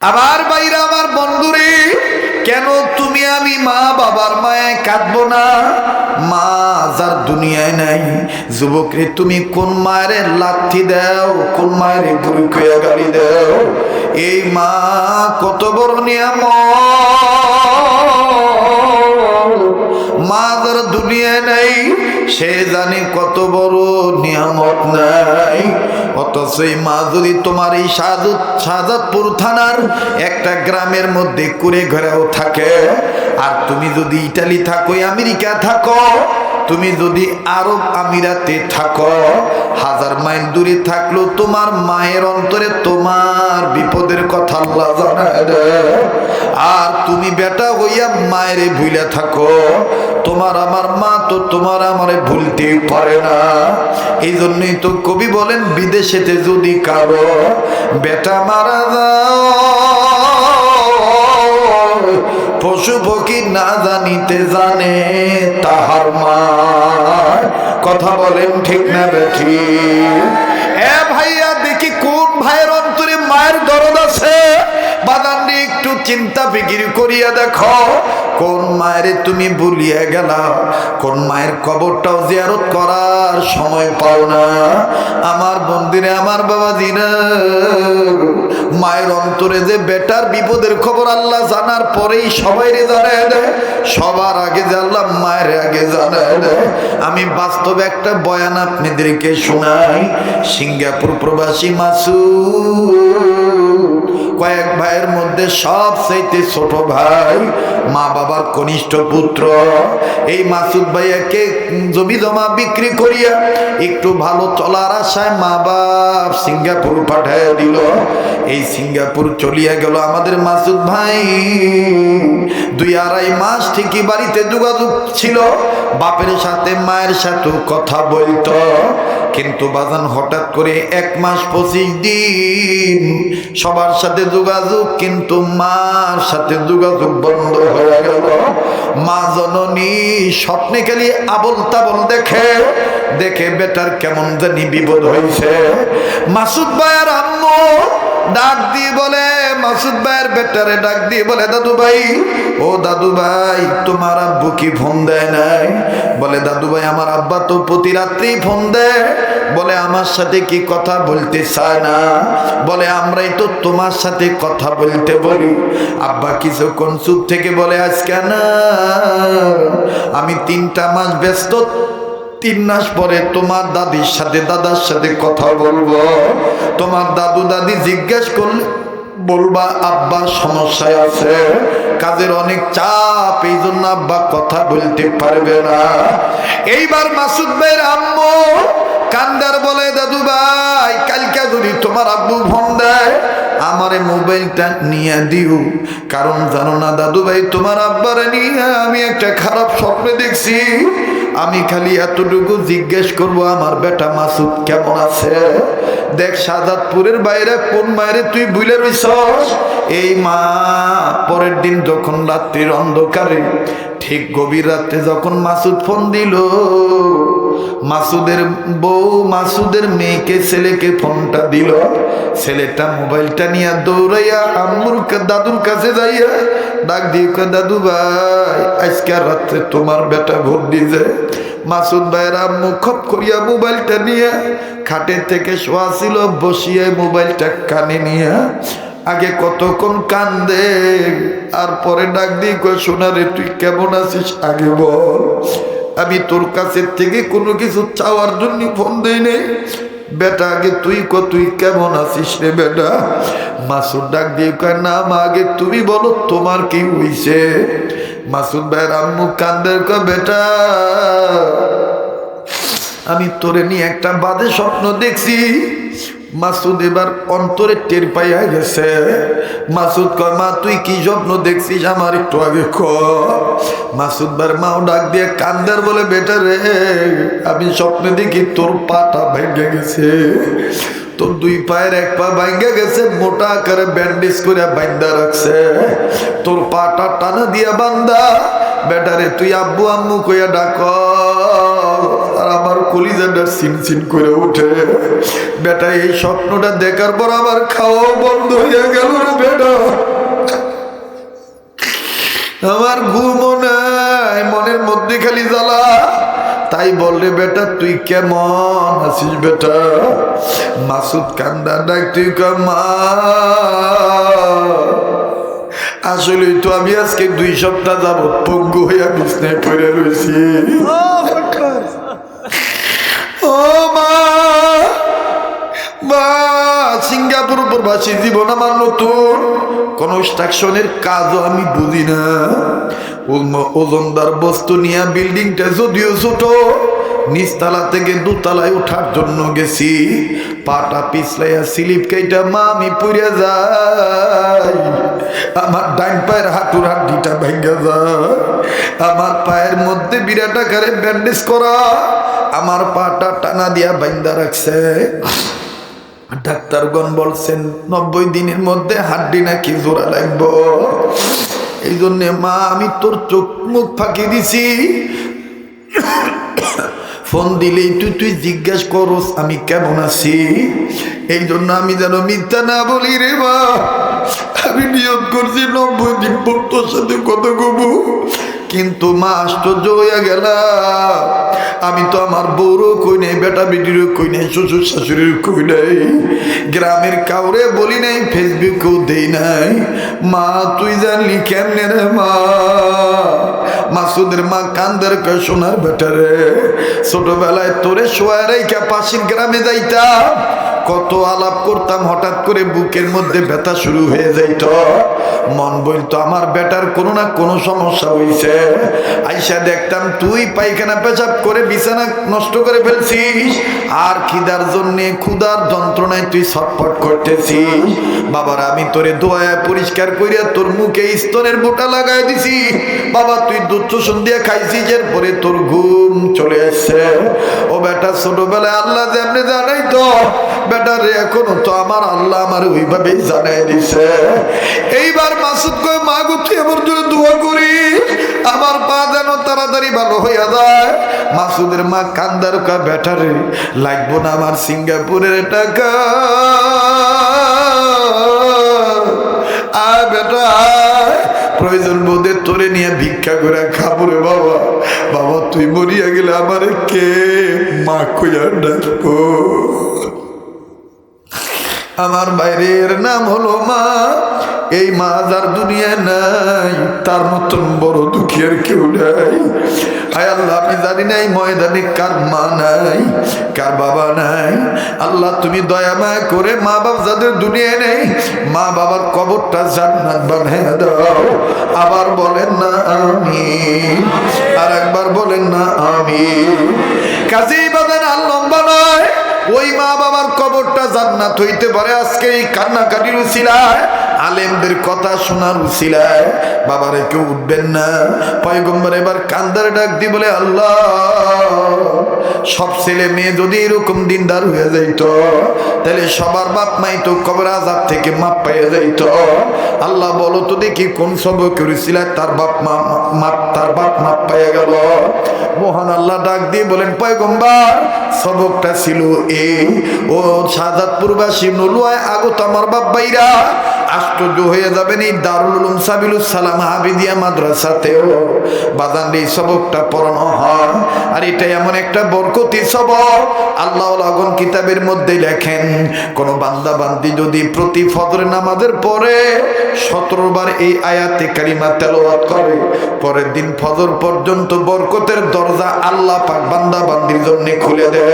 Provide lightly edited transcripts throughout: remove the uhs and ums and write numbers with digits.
আমার বাইরা, আমার বন্ধুরে, কেন তুমি আমি মা বাবার মায়ে কাঁদবো না? মা যার দুনিয়ায় নাই। যুবকরে, তুমি কোন মায়ের লাথি দাও, কোন মায়ের বুড়ি কইয়া গালি দাও? এই মা কত বড় নিয়ামত। মা যার দুনিয়ায় নাই সে জানে কত বড় নিয়ামত নাই। অথচ এই মা যদি তোমার এই শাহজাদপুর থানার একটা গ্রামের মধ্যে কুড়ে ঘরেও থাকে, আর তুমি যদি ইটালি থাকো, আমেরিকা থাকো, তুমি যদি আরব আমিরাতে থাকো, 1000 মাইল দূরে থাকলো, তোমার মায়ের অন্তরে তোমার বিপদের কথা আল্লাহ জানায় দেয়। আর তুমি বেটা হইয়া মায়েরে ভুলে থাকো, তোমার আমার মা তো তোমার আমারে ভুলতে পারে না। এই জন্যই তো কবি বলেন, বিদেশেতে যদি কারো বেটা মারা যায়, পশু পক্ষী না জানিতে জানে তাহার মা। কথা বলেন ঠিক না বেঠি? এ ভাইয়া, দেখি কোন ভাইয়ের অন্তরে মায়ের দরদ আছে। বাদানরে একটু চিন্তা ফিকির করিয়া দেখো, কোন মায়েরে তুমি ভুলিয়া গেলা, কোন মায়ের কবরটাও জিয়ারত করার সময় পাও না। আমার বন্ধুরে, আমার বাবাজিরা, মায়ের অন্তরে যে বেটার বিপদের খবর আল্লাহ জানার পরেই সবাইরে জানায় দেয়, সবার আগে যে আল্লাহ মায়ের আগে জানায় দেয়। আমি বাস্তবে একটা বয়ান আপনাদেরকে শোনাই। সিঙ্গাপুর প্রবাসী মাসুদ কয়েক ভাইয়ের মধ্যে সবচাইতে ছোট ভাই, মা বাবার কনিষ্ঠ পুত্র। এই মাসুদ ভাইয়াকে জমি জমা বিক্রি করিয়া একটু ভালো চলার আশায় মা বাপ সিঙ্গাপুর পাঠাইয়া দিল। এই সিঙ্গাপুর চলিয়া গেল আমাদের মাসুদ ভাই। 2-2.5 মাস ঠিকই বাড়িতে যোগাযোগ ছিল, বাপের সাথে মায়ের সাথে কথা বলতো। কিন্তু বাজান হঠাৎ করে 1 মাস 25 দিন সবার সাথে যোগাযোগ, কিন্তু মার সাথে যোগাযোগ বন্ধ হয়ে গেল। মা জননী স্বপ্নে খালি আবল তাবল দেখে দেখে বেটার কেমন জানি বিপদ হয়েছে। মাসুদ ভাইয়ের আম্মু ডাক দিয়ে বলে, মাসুদ ভাইয়ের বেটারে ডাক দিয়ে বলে, দাদু ভাই, ও দাদু ভাই, তোমার আব্বু কি ফোন দেয় নাই? বলে, দাদু ভাই, আমার আব্বা তো প্রতি রাত্রি ফোন দেয়। বলে, আমার সাথে কি কথা বলতে চায় না? বলে, আমরাই তো তোমার সাথে কথা বলতে বলি। আব্বা কিছুক্ষণ চুপ থেকে বলে, আজকে না, আমি 3টা মাস ব্যস্ত, 3 মাস পরে তোমার দাদির সাথে দাদার সাথে কথা বলবো। তোমার দাদু দাদি জিজ্ঞেস করলে বলবা আব্বা সমস্যায় আছে, কাজের অনেক চাপ, এই জন্য আব্বা কথা বলতে পারবে না। এইবার মাসুদ ভাইয়ের আম্মু কান্দার বলে, দাদু ভাই, কালকে যদি তোমার আব্বু ফোন দেয়, আমারে মোবাইলটা নিয়ে দিও। কারণ জানো না দাদু ভাই, তোমার আব্বারে নিয়ে আমি একটা খারাপ স্বপ্ন দেখছি। আমি খালি এতটুকু জিজ্ঞেস করবো, আমার বেটা মাসুদ কেমন আছে। দেখ, শাহজাদপুরের বাইরে কোন মায়েরে তুই ভুলে রইছস। এই মা পরের দিন যখন রাত্রির অন্ধকারে, ঠিক গভীর রাত্রে যখন মাসুদ ফোন দিল, মাসুদের বউ মাসুদের মেয়েকে ছেলেকে ফোনটা দিল। ছেলেটা মোবাইলটা নিয়ে দৌড়াইয়া আম্মুর দাদুর কাছে যাইয়া ডাক দিয়ে, দাদু ভাই, আজকে রাত্রে তোমার বেটা ভোট দিয়েছে। মাসুদ ভাইয়ের আম্মু খপ করিয়া মোবাইলটা নিয়ে খাটের থেকে শোয়া ছিল, বসিয়ে মোবাইলটা কানে নিয়ে আগে কতক্ষণ কান্দে, আর পরে ডাক দিয়ে কয়, শোনা রে, তুই কেমন আছিস আগে বল। আমি তোর কাছে থেকে কোনো কিছু চাওয়ার জন্য ফোন দেই নেই বেটা, আগে তুই তুই কেমন আছিস রে বেটা। মাসুদ ডাক দিয়ে কয়, না মা, আগে তুমি বলো তোমার কি হইছে। মাসুদ ভাইয়ের আম্মু কান্দের কয়, বেটা, আমি তোরে নিয়ে একটা বাজে স্বপ্ন দেখছি। মাসুদ এবার অন্তরে টের পাইয়া গেছে। মাসুদ কয়, মা, তুই কি স্বপ্ন দেখছিস আমার একটু আগে ক। মাসুদ ভাইয়ের মাও ডাক দিয়ে কান্দার বলে, বেটা রে, আমি স্বপ্নে দেখি তোর পাটা ভেঙে গেছে, তোর 2 পায়ের 1 পা ভেঙে গেছে, মোটা আকারে ব্যান্ডেজ করে বান্ধা রাখছে, তোর পাটা টানা দিয়া বান্ধা। বেটারে তুই আব্বু আম্মু কইয়া ডাক, আর আমার কলিজাটা চিনচিন করে ওঠে। বেটা এই স্বপ্নটা দেখার পর আমার খাওয়াও বন্ধ হয়ে গেল রে বেটা। আমার ঘুমও নাই, মনের মধ্যে খালি জ্বালা। তাই বললে বেটা তুই কেমন আছিস বেটা? মাসুদ কান্দা ডাক, তুই মা আসলে তো আমি আজকে 2 সপ্তাহ যাবত পঙ্গু হইয়া বিছনায় পড়ে রয়েছি। ও মা, মা সিঙ্গাপুর প্রবাসী জীবন আমার নতুন, কনস্ট্রাকশনের কাজও আমি বুঝি না। ওজনদার বস্তু নিয়ে বিল্ডিংটা যদিও ছোট, নিচতলা থেকে দোতলায় ওঠার জন্য গেছি, পাটা পিছলাইয়া স্লিপ কেইটা মা আমি পড়ে যাই। আমার ডাইন পায়ের হাঁটুর হাড্ডিটা ভেঙে যায়। আমার পায়ের মধ্যে বিরাট আকারে ব্যান্ডেজ করা, আমার পাটা টানা দিয়া বাইন্দা রাখছে। ডাক্তারগণ বলছেন 90 দিনের মধ্যে হাড্ডি নাকি জোড়া লাগবো। এই জন্যে মা আমি তোর চোখ মুখ ফাঁকি দিছি, ফোন দিলেই তুই জিজ্ঞাসা করস আমি কেমন আছি। এই জন্য আমি যেন মিথ্যা না বলি রে মা। আমি নিয়ত করছি 90 দিন পর তোর সাথে কথা কব, কিন্তু মা আশ্চর্য হইয়া গেলাম। আমি তো আমার বউরও কই নাই, বেটা বেটিরও কই নাই, শ্বশুর শাশুড়ির কই নাই, গ্রামের কাউরে বলি নাই, ফেসবুকেও দেই নাই। মা তুই জানলি কেমনে রে মা? মাসুদের মা কান্দের কয়, সোনার বেটারে ছোটবেলায় তোরে শোয়া রেখা পাশের গ্রামে যাইতাম, কত আলাপ করতাম, হঠাৎ করে বুকের মধ্যে ব্যথা শুরু হয়ে যাইত। মন বলতো আমার বেটার কোনো না কোনো সমস্যা হইছে। আইসা দেখতাম তুই পায়খানা পেশাব করে বিছানা নষ্ট করে ফেলছিস, আর খিদার জন্যে ক্ষুধার যন্ত্রণায় তুই ছটফট করতেছিস। বাবার আমি তোরে দোয়া পরিষ্কার করিয়া তোর মুখে স্তনের বোটা লাগাই দিছি। বাবা তুই দুধ চোষণ দিয়ে খাইছিস, এরপরে তোর ঘুম চলে আসছে। ও বেটা ছোটবেলায় আল্লাহ যেমনি জানাই তো বেটারে, এখনো তো আমার আল্লাহ আমার ওইভাবেই জানাই দিছে। এইবার মাসুদ কয়, মা গো তুই আমার জন্য দোয়া করি, আমার পা যেন তাড়াতাড়ি ভালো হইয়া যায়। মাসুদের মা কান্দার কয়, বেটারে লাগবো না আমার সিঙ্গাপুরের টাকা, আয় বেটা প্রয়োজন বোধে তোরে নিয়ে ভিক্ষা করে খাবো রে বাবা। বাবা তুই মরিয়া গেলে আমারে কে মা কইয়া ডাকবো? আমার বাইরের নাম হলো মা। এই মা যার দুনিয়া নাই, তার মতন বড় দুঃখী আর কেউ নাই। হায় আল্লাহ আমি জানি নাই ময়দানে কার মা নাই, কার বাবা নাই। আল্লাহ তুমি দয়া মায়া করে মা বাপ যাদের দুনিয়া নেই, মা বাবার কবরটা জান্নাত বানাইয়া দাও। আবার বলেন না আমিন, আর একবার বলেন না আমিন। কাজেই বাদান আর লম্বা নয়, ওই মা বাবার কবরটা জান্নাত হইতে পারে আজকে এই কান্নাকাটির উসিলায়, আলেমদের কথা শোনার উসিলায়। বাবারে কেউ উঠবেন না। পয়গম্বর এবার কান্দার ডাক দি বলে, আল্লাহ সব ছেলে মেয়ে যদি এরকম দিনদার হয়ে যাইত, তাহলে সবার বাপ মাই তো কবর আযাব থেকে মাপ পাইয়া যাইত। আল্লাহ বলো তো দেখি কোন সবক করেছিলা তার বাপ মাপ পাইয়া গেল। মহান আল্লাহ ডাক দিয়ে বলেন, পয়গম্বর সবকটা ছিল এই, ও শাহাদাতপুরবাসী নলুয়ায় আগত আমার বাপ ভাইরা আশ্চর্য হয়ে যাবেন, এই দারুল উলুম সাবিলুস সালাম হাবিদিয়া মাদ্রাসাতেও বাজান এই সবকটা পড়ানো হয়। আর এটা এমন একটা বরকতি সবক, আল্লাহ লাগন কিতাবের মধ্যে লেখেন, কোন বান্দা বান্দি যদি প্রতি ফজর নামাজের পরে 17 বার এই আয়াতে কারিমা তেলাওয়াত করে, পরের দিন ফজর পর্যন্ত বরকতের দরজা আল্লাহ পাক বান্দা বান্দির জন্য খুলে দেয়।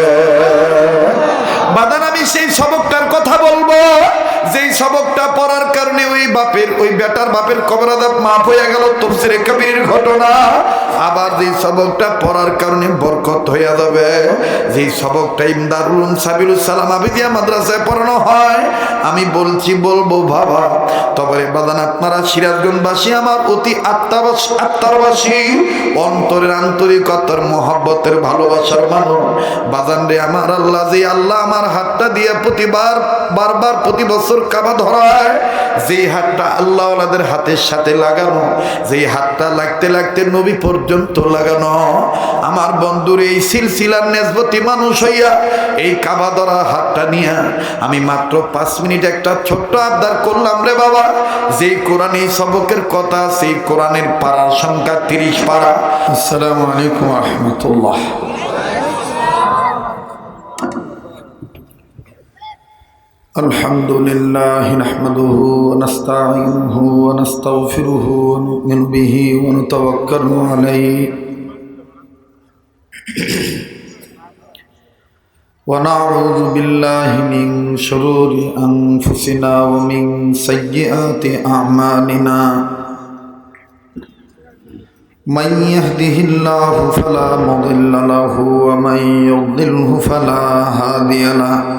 বাদান আমি সেই সবকটার কথা বলবো, যেই সবকটা পড়ার কারণে ওই বেটার বাপের কবর আযাব মাফ হয়ে গেল, তাফসীরে কবিরের ঘটনা। আবার যেই সবকটা পড়ার কারণে বরকত হয়ে যাবে, যেই সবকটা দারুল উলুম সাবিলুস সালাম হাফিজিয়া মাদ্রাসায় পড়ানো হয়, আমি বলবো বাবা। তবে বাদান আপনারা সিরাজগঞ্জবাসী আমার অতি আত্মারবাসী, অন্তরের আন্তরিকতার মহব্বতের ভালোবাসার মানুষ বাজান রে, আমার আল্লাহ যে আল্লাহ আমার হাতটা দিয়ে বারবার প্রতি বছর কাবা ধরায়, যেই হাতটা আল্লাহ ওয়ালাদের হাতের সাথে লাগানো, যেই হাতটা লাগতে লাগতে নবী পর্যন্ত লাগানো। আমার বন্ধুর এই সিলসিলার নেসবতি মানুষ হইয়া এই কাবা ধরা হাতটা নিয়া আমি মাত্র 5 মিনিট একটা ছোট্ট আবদার করলাম রে বাবা, যে কোরআনে সবকের কথা, সেই কোরআনের পারার সংখ্যা 30 পারা। আসসালামু আলাইকুম ওয়া রাহমাতুল্লাহ। আলহামদুলিল্লাহ নাহমাদুহু ওয়া নাস্তাঈনুহু ওয়া নাস্তাগফিরুহু ওয়া নু'মিনু বিহি ওয়া নাতাওয়াক্কালু আলাইহি ওয়া নাউযু বিল্লাহি মিন শুরুরি আনফুসিনা ওয়া মিন সাইয়্যাতি আ'মালিনা। মান ইয়াহদিহিল্লাহু ফালা মুদিল্লা লাহু ওয়া মান ইউদ্লিলহু ফালা হাদিয়া লাহু।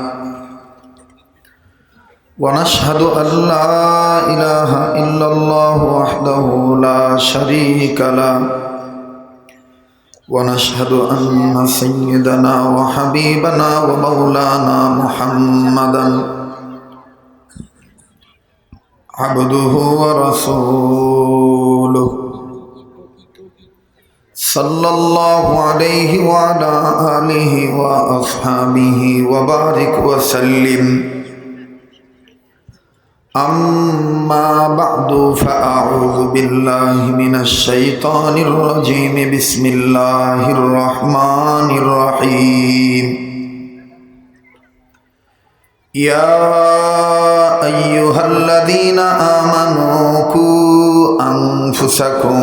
ونشهد أن لا إله إلا الله وحده لا شريك له ونشهد أن سيدنا وحبيبنا ومولانا محمدا عبده ورسوله صلى الله عليه وعلى آله وأصحابه وبارك وسلم. أما بعد فأعوذ بالله من الشيطان الرجيم. بسم الله الرحمن الرحيم. يا أيها الذين آمنوا قوا أنفسكم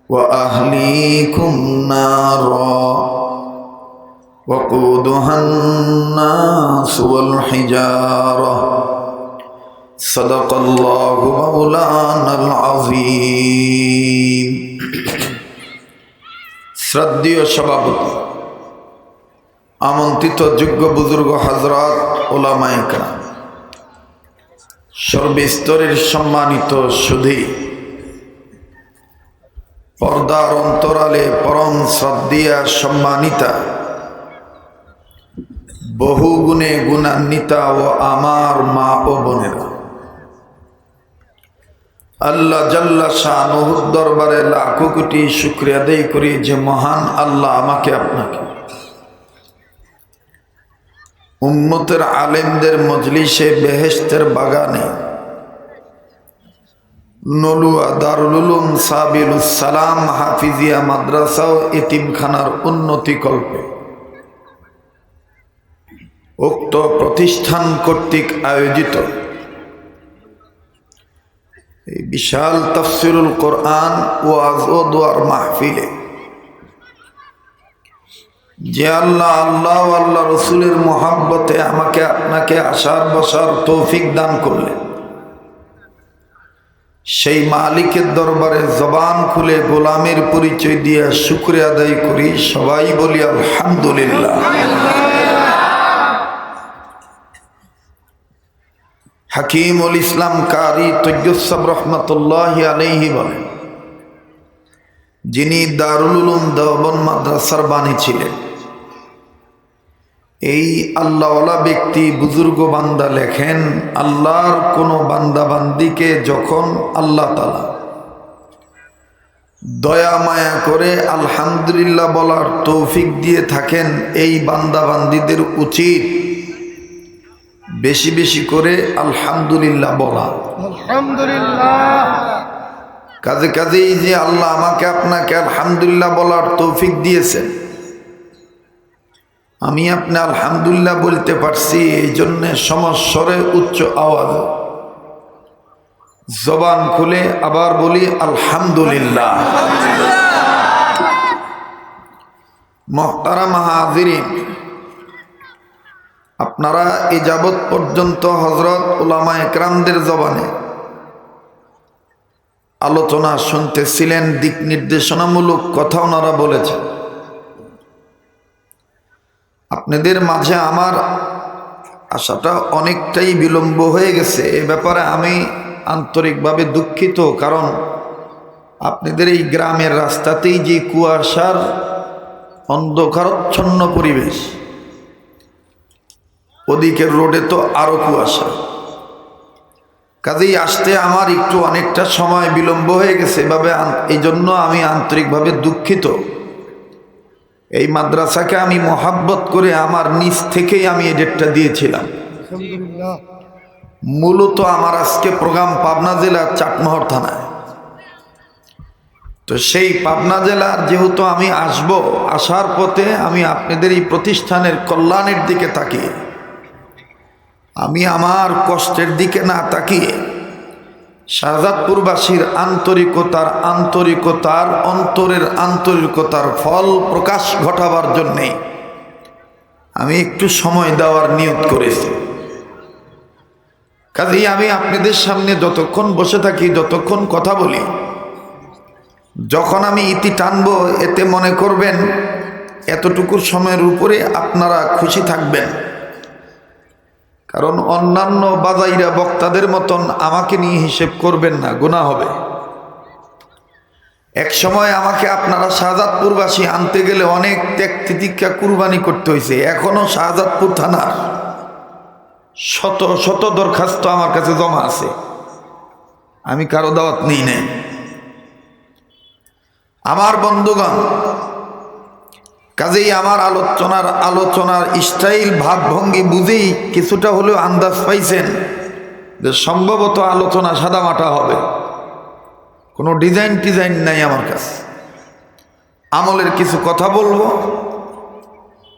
وأهليكم نارا وقودها الناس والحجارة صدق الله مولانا العظيم. শ্রদ্ধেয় সভাপতি, আমন্ত্রিত যোগ্য বুজুর্গ হযরত, উলামায়ে কেরাম, সর্বস্তরের সম্মানিত সুধী, পর্দার অন্তরালে পরম শ্রদ্ধেয়া সম্মানিতা, বহু গুণে গুণান্বিতা ও আমার মা ও বোনেরা, আল্লাহ জাল্লা শানুহুর দরবারে লাখো কোটি শুকরিয়া আদায় করি যে মহান আল্লাহ আমাকে আপনাকে উম্মতের আলেমদের মজলিসে বেহেশতের বাগানে নলুয়া দারুল উলুম সাবিলুস সালাম হাফিজিয়া মাদ্রাসা ও এতিমখানার উন্নতি কল্পে উক্ত প্রতিষ্ঠান কর্তৃক আয়োজিত এই বিশাল তাফসিরুল কোরআন ওয়াজ ও দোয়ার মাহফিলে যে আল্লাহ আল্লাহ রসুলের মোহাব্বতে আমাকে আপনাকে আসার বসার তৌফিক দান করলেন, সেই মালিকের দরবারে জবান খুলে গোলামের পরিচয় দিয়ে শুকরিয়া আদায় করি। সবাই বলি আলহামদুলিল্লাহ। হাকিমুল ইসলাম কারি তৈয়ব রহমতুল্লাহি আলাইহি বলেন, যিনি দারুল উলুম দেওবন্দ মাদ্রাসার বাণী ছিলেন, এই আল্লাহওয়ালা ব্যক্তি বুজুর্গ বান্দা লেখেন, আল্লাহর কোনো বান্দা বান্দিকে যখন আল্লাহ তাআলা দয়া মায়া করে আলহামদুলিল্লাহ বলার তৌফিক দিয়ে থাকেন, এই বান্দা বান্দিদের উচিত বেশি বেশি করে আলহামদুলিল্লাহ বলা। আলহামদুলিল্লাহ। কাজে কাজেই যে আল্লাহ আমাকে আপনাকে আলহামদুলিল্লাহ বলার তৌফিক দিয়েছেন, আমি আপনি আলহামদুলিল্লাহ বলতে পারছি, এই জন্যে সমস্বরে উচ্চ আওয়াজ জবান খুলে আবার বলি আলহামদুলিল্লাহ। মুহতারাম হাজিরিন, আপনারা এ যাবৎ পর্যন্ত হযরত উলামায়ে কেরামদের জবানে আলোচনা শুনতেছিলেন, দিক নির্দেশনামূলক কথা ওনারা বলেছেন। আপনাদের মাঝে আমার আসাটা অনেকটাই বিলম্ব হয়ে গেছে, এ ব্যাপারে আমি আন্তরিকভাবে দুঃখিত। কারণ আপনাদের এই গ্রামের রাস্তাতেই যে কুয়াশার অন্ধকারচ্ছন্ন পরিবেশ, ওদিকের রোডে তো আরো কুয়াশা। কাজেই আসতে আমার একটু অনেকটা সময় বিলম্ব হয়ে গেছে, এভাবে এই জন্য আমি আন্তরিকভাবে দুঃখিত। এই মাদ্রাসাকে আমি মহাব্বত করে আমার নিজ থেকেই আমি এই ডেটটা দিয়েছিলাম। মূলত আমার আজকে প্রোগ্রাম পাবনা জেলার চাটমোহর থানায়। তো সেই পাবনা জেলার যেহেতু আমি আসার পথে আমি আপনাদের এই প্রতিষ্ঠানের কল্যাণের দিকে তাকিয়ে, আমি আমার কষ্টের দিকে না তাকিয়ে শাহজাদপুরবাসীর অন্তরের আন্তরিকতার ফল প্রকাশ ঘটাবার জন্যে আমি একটু সময় দেওয়ার নিয়ত করেছি। কাজেই আমি আপনাদের সামনে যতক্ষণ বসে থাকি, যতক্ষণ কথা বলি, যখন আমি ইতি টানবো এতে মনে করবেন এতটুকু সময়ের উপরে আপনারা খুশি থাকবেন। কারণ অন্যান্য বাজাইরা বক্তাদের মতন আমাকে নিয়ে হিসেব করবেন না, গুনাহ হবে। এক সময় আমাকে আপনারা শাহজাদপুরবাসী আনতে গেলে অনেক ত্যাগ তিতিক্ষা কুরবানি করতে হয়েছে। এখনো শাহজাদপুর থানার শত শত দরখাস্ত আমার কাছে জমা আছে, আমি কারো দাওয়াত নিই নাই। আমার বন্ধুগণ, কাজেই আমার আলোচনার স্টাইল ভাবভঙ্গি বুঝেই কিছুটা হলেও আন্দাজ পাইছেন যে সম্ভবত আলোচনা সাদামাটা হবে, কোনো ডিজাইন নাই আমার কাছে। আমলের কিছু কথা বলবো।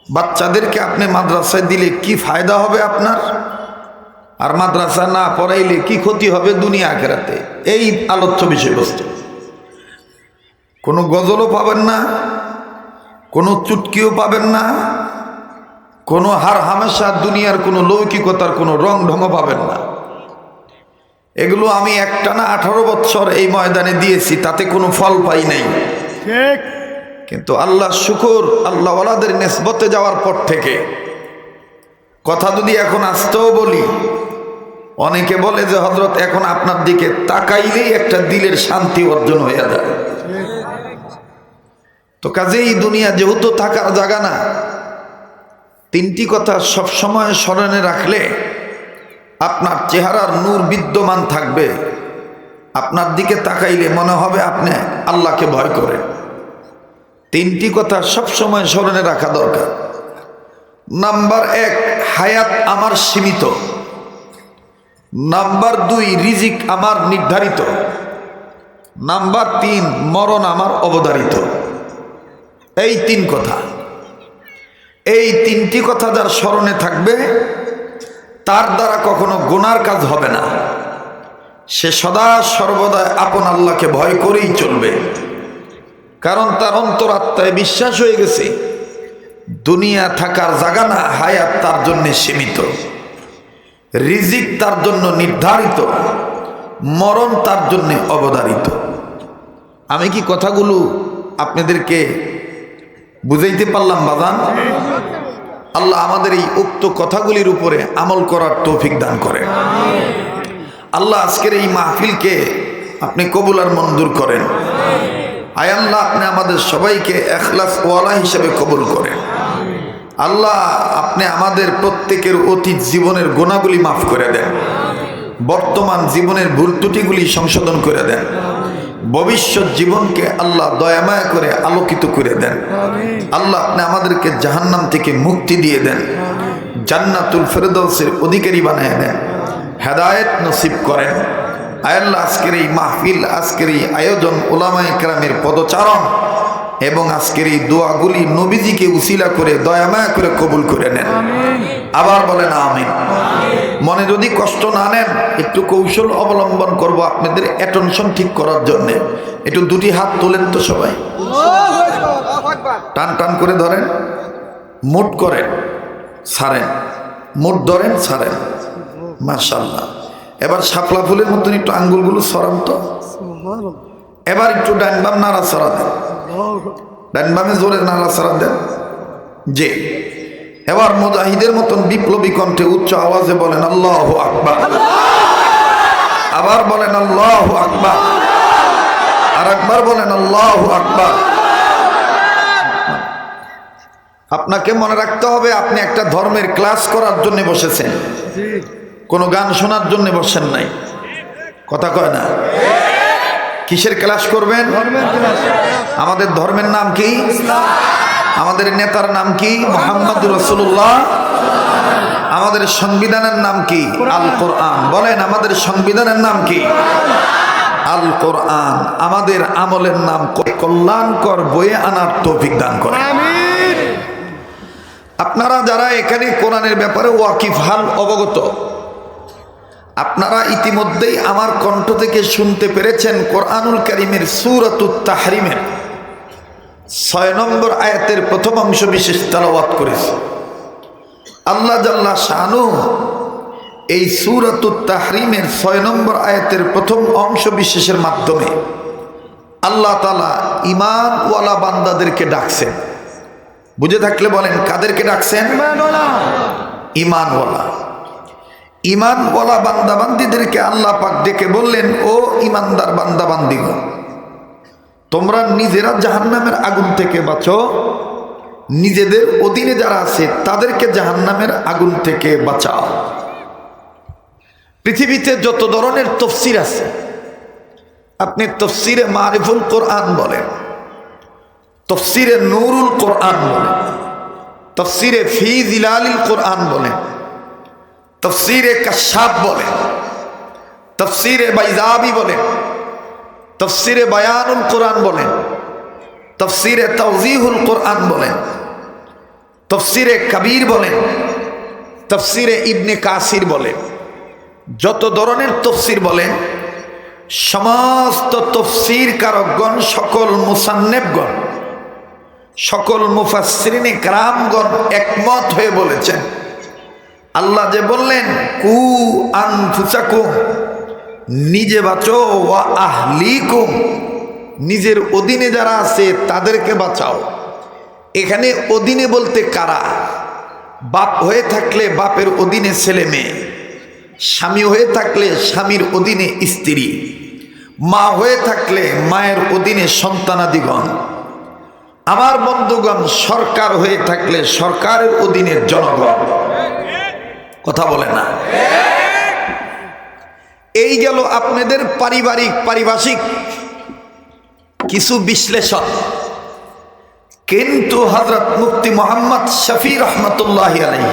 বাচ্চাদেরকে আপনি মাদ্রাসায় দিলে কি ফায়দা হবে আপনার, আর মাদ্রাসা না পড়াইলে কি ক্ষতি হবে দুনিয়া আখিরাতে, এই আলোচ্য বিষয়বস্তু। কোনো গজলও পাবেন না, কোনো চুটকিও পাবেন না, কোনো হার হামেশা দুনিয়ার কোনো লৌকিকতার কোনো রং ঢঙও পাবেন না। এগুলো আমি একটানা 18 বৎসর এই ময়দানে দিয়েছি, তাতে কোনো ফল পাই নাই। কিন্তু আল্লাহ শুকর, আল্লাহওয়ালাদের নেসবতে যাওয়ার পর থেকে কথা যদি এখন আসতেও বলি, অনেকে বলে যে হযরত এখন আপনার দিকে তাকাইলেই একটা দিলের শান্তি অর্জন হয়ে যায়। তো কাজেই দুনিয়া যেহেতু থাকার জায়গা না, তিনটি কথা সবসময় স্মরণে রাখলে আপনার চেহারার নূর বিদ্যমান থাকবে। আপনার দিকে তাকাইলে মনে হবে আপনি আল্লাহকে ভয় করেন। তিনটি কথা সবসময় স্মরণে রাখা দরকার। নাম্বার 1, হায়াত আমার সীমিত। নাম্বার 2, রিজিক আমার নির্ধারিত। নাম্বার 3, মরণ আমার অবধারিত। এই 3 কথা, এই 3টি কথা যার স্মরণে থাকবে তার দ্বারা কখনো গুনার কাজ হবে না। সে সদা সর্বদা আপন আল্লাহকে ভয় করেই চলবে। কারণ তার অন্তরাত্মায় বিশ্বাস হয়ে গেছে দুনিয়া থাকার জায়গা না, হায়াত তার জন্য সীমিত, রিজিক তার জন্য নির্ধারিত, মরণ তার জন্য অবধারিত। আমি কি কথাগুলো আপনাদেরকে বুঝাইতে পারলাম বাজান? আল্লাহ আমাদের এই উক্ত কথাগুলির উপরে আমল করার তৌফিক দান করেন। আল্লাহ আজকের এই মাহফিলকে আপনি কবুল আর মঞ্জুর করেন। আয় আল্লাহ, আপনি আমাদের সবাইকে ইখলাস ওয়ালা হিসেবে কবুল করেন। আল্লাহ, আপনি আমাদের প্রত্যেকের অতীত জীবনের গুনাহগুলি মাফ করে দেন, বর্তমান জীবনের ভুল ত্রুটিগুলি সংশোধন করে দেন, ভবিষ্যৎ জীবনকে আল্লাহ দয়ামায়া করে আলোকিত করে দেন। আল্লাহ, আপনি আমাদেরকে জাহান্নাম থেকে মুক্তি দিয়ে দেন, জান্নাতুল ফেরদৌসের অধিকারী বানিয়ে দেন, হেদায়েত নসিব করেন। আয় আল্লাহ, আজকের এই মাহফিল, আজকের এই আয়োজন, উলামায়ে কেরামের পদচারণ এবং আজকের এই দোয়াগুলি নবীজিকে উসিলা করে দয়ামায়া করে কবুল করে নেন। আবার বলেন আমিন। মনে যদি কষ্ট না নেন, একটু কৌশল অবলম্বন করব আপনাদের অ্যাটেনশন ঠিক করার জন্য। একটু দুটি হাত তোলেন তো সবাই, টান টান করে ধরেন, মুট করেন, ছাড়েন, মুট ধরেন, ছাড়েন। মাশাআল্লাহ। এবার শাপলা ফুলের মতন একটু আঙ্গুলগুলো সরান তো। এবার একটু ডান বাম নাড়া ছড়া দেন, ডান বামে জোরে নাড়া ছড়া দেন। যে এবার মুজাহিদের মতন বিপ্লবী কণ্ঠে উচ্চ আওয়াজে বলেন আল্লাহু আকবার। আবার বলেন আল্লাহু আকবার। আর একবার বলেন আল্লাহু আকবার। আপনাকে মনে রাখতে হবে আপনি একটা ধর্মের ক্লাস করার জন্য বসেছেন, কোনো গান শোনার জন্য বসেন নাই। কথা কয় না? কিসের ক্লাস করবেন? আমাদের ধর্মের নাম কি? আমাদের নেতার নাম কি? মুহাম্মদুর রাসূলুল্লাহ। আমাদের সংবিধানের নাম কি? আল কোরআন। বলেন, আমাদের সংবিধানের নাম কি? আল কোরআন। আমাদের আমলের নাম কল্যাণকর বয়ে আনার তৌফিক দান করে। আপনারা যারা এখানে কোরআনের ব্যাপারে ওয়াকিফ হাল অবগত, আপনারা ইতিমধ্যেই আমার কণ্ঠ থেকে শুনতে পেরেছেন কোরআনুল কারীমের সূরাতুত তাহরিমের ৬ নম্বর আয়াতের প্রথম অংশ বিশেষ তেলাওয়াত করেছে। আল্লাহ জাল্লা শানু এই সূরাতুত তাহরিমের ৬ নম্বর আয়াতের প্রথম অংশ বিশেষের মাধ্যমে আল্লাহ তাআলা ঈমানওয়ালা বান্দাদেরকে ডাকছেন। বুঝে থাকলে বলেন, কাদেরকে ডাকছেন? ঈমানওয়ালা। ঈমানওয়ালা বান্দাবান্দিদেরকে আল্লাহ পাক ডেকে বললেন, ও ঈমানদার বান্দাবান্দিগণ, তোমরা নিজেরা জাহান্নামের আগুন থেকে বাঁচো, নিজেদের অধীনে যারা আছে তাদেরকে জাহান্নামের আগুন থেকে বাঁচাও। পৃথিবীতে যত ধরনের তাফসীর আছে, আপনি তাফসীরে মারিফুল কোরআন বলেন, তাফসীরে নূরুল কোরআন বলেন, তাফসীরে ফি জিলালিল কোরআন বলেন, তাফসীরে কাশাফ বলেন, তাফসীরে বাইজাবি বলেন, তাফসীরে বায়ানুল কোরআন বলেন, তাফসীরে তাওজিহুল কোরআন বলেন, তাফসীরে কবির বলেন, তাফসীরে ইবনে কাসির বলেন, যত ধরনের তাফসীর বলেন, সমস্ত তাফসীর কারকগণ, সকল মুসান্নিফগণ, সকল মুফাসসিরিনে কেরামগণ একমত হয়ে বলেছেন, আল্লাহ যে বললেন কু আনফুসাকুম, নিজে বাঁচো, ওয়া আহলিকুম, নিজের অধীনে যারা আছে তাদেরকে বাঁচাও। এখানে অধীনে বলতে কারা? বাপ হয়ে থাকলে বাপের অধীনে ছেলে মেয়ে, স্বামী হয়ে থাকলে স্বামীর অধীনে স্ত্রী, মা হয়ে থাকলে মায়ের অধীনে সন্তানাদিগণ, আমার বন্ধুগণ সরকার হয়ে থাকলে সরকারের অধীনে জনগণ। কথা বলে না? এই গেল আপনাদের পারিভাষিক কিছু বিশ্লেষণ। কিন্তু হযরত মুফতি মুহাম্মদ শফি রহমতুল্লাহি আলাইহি,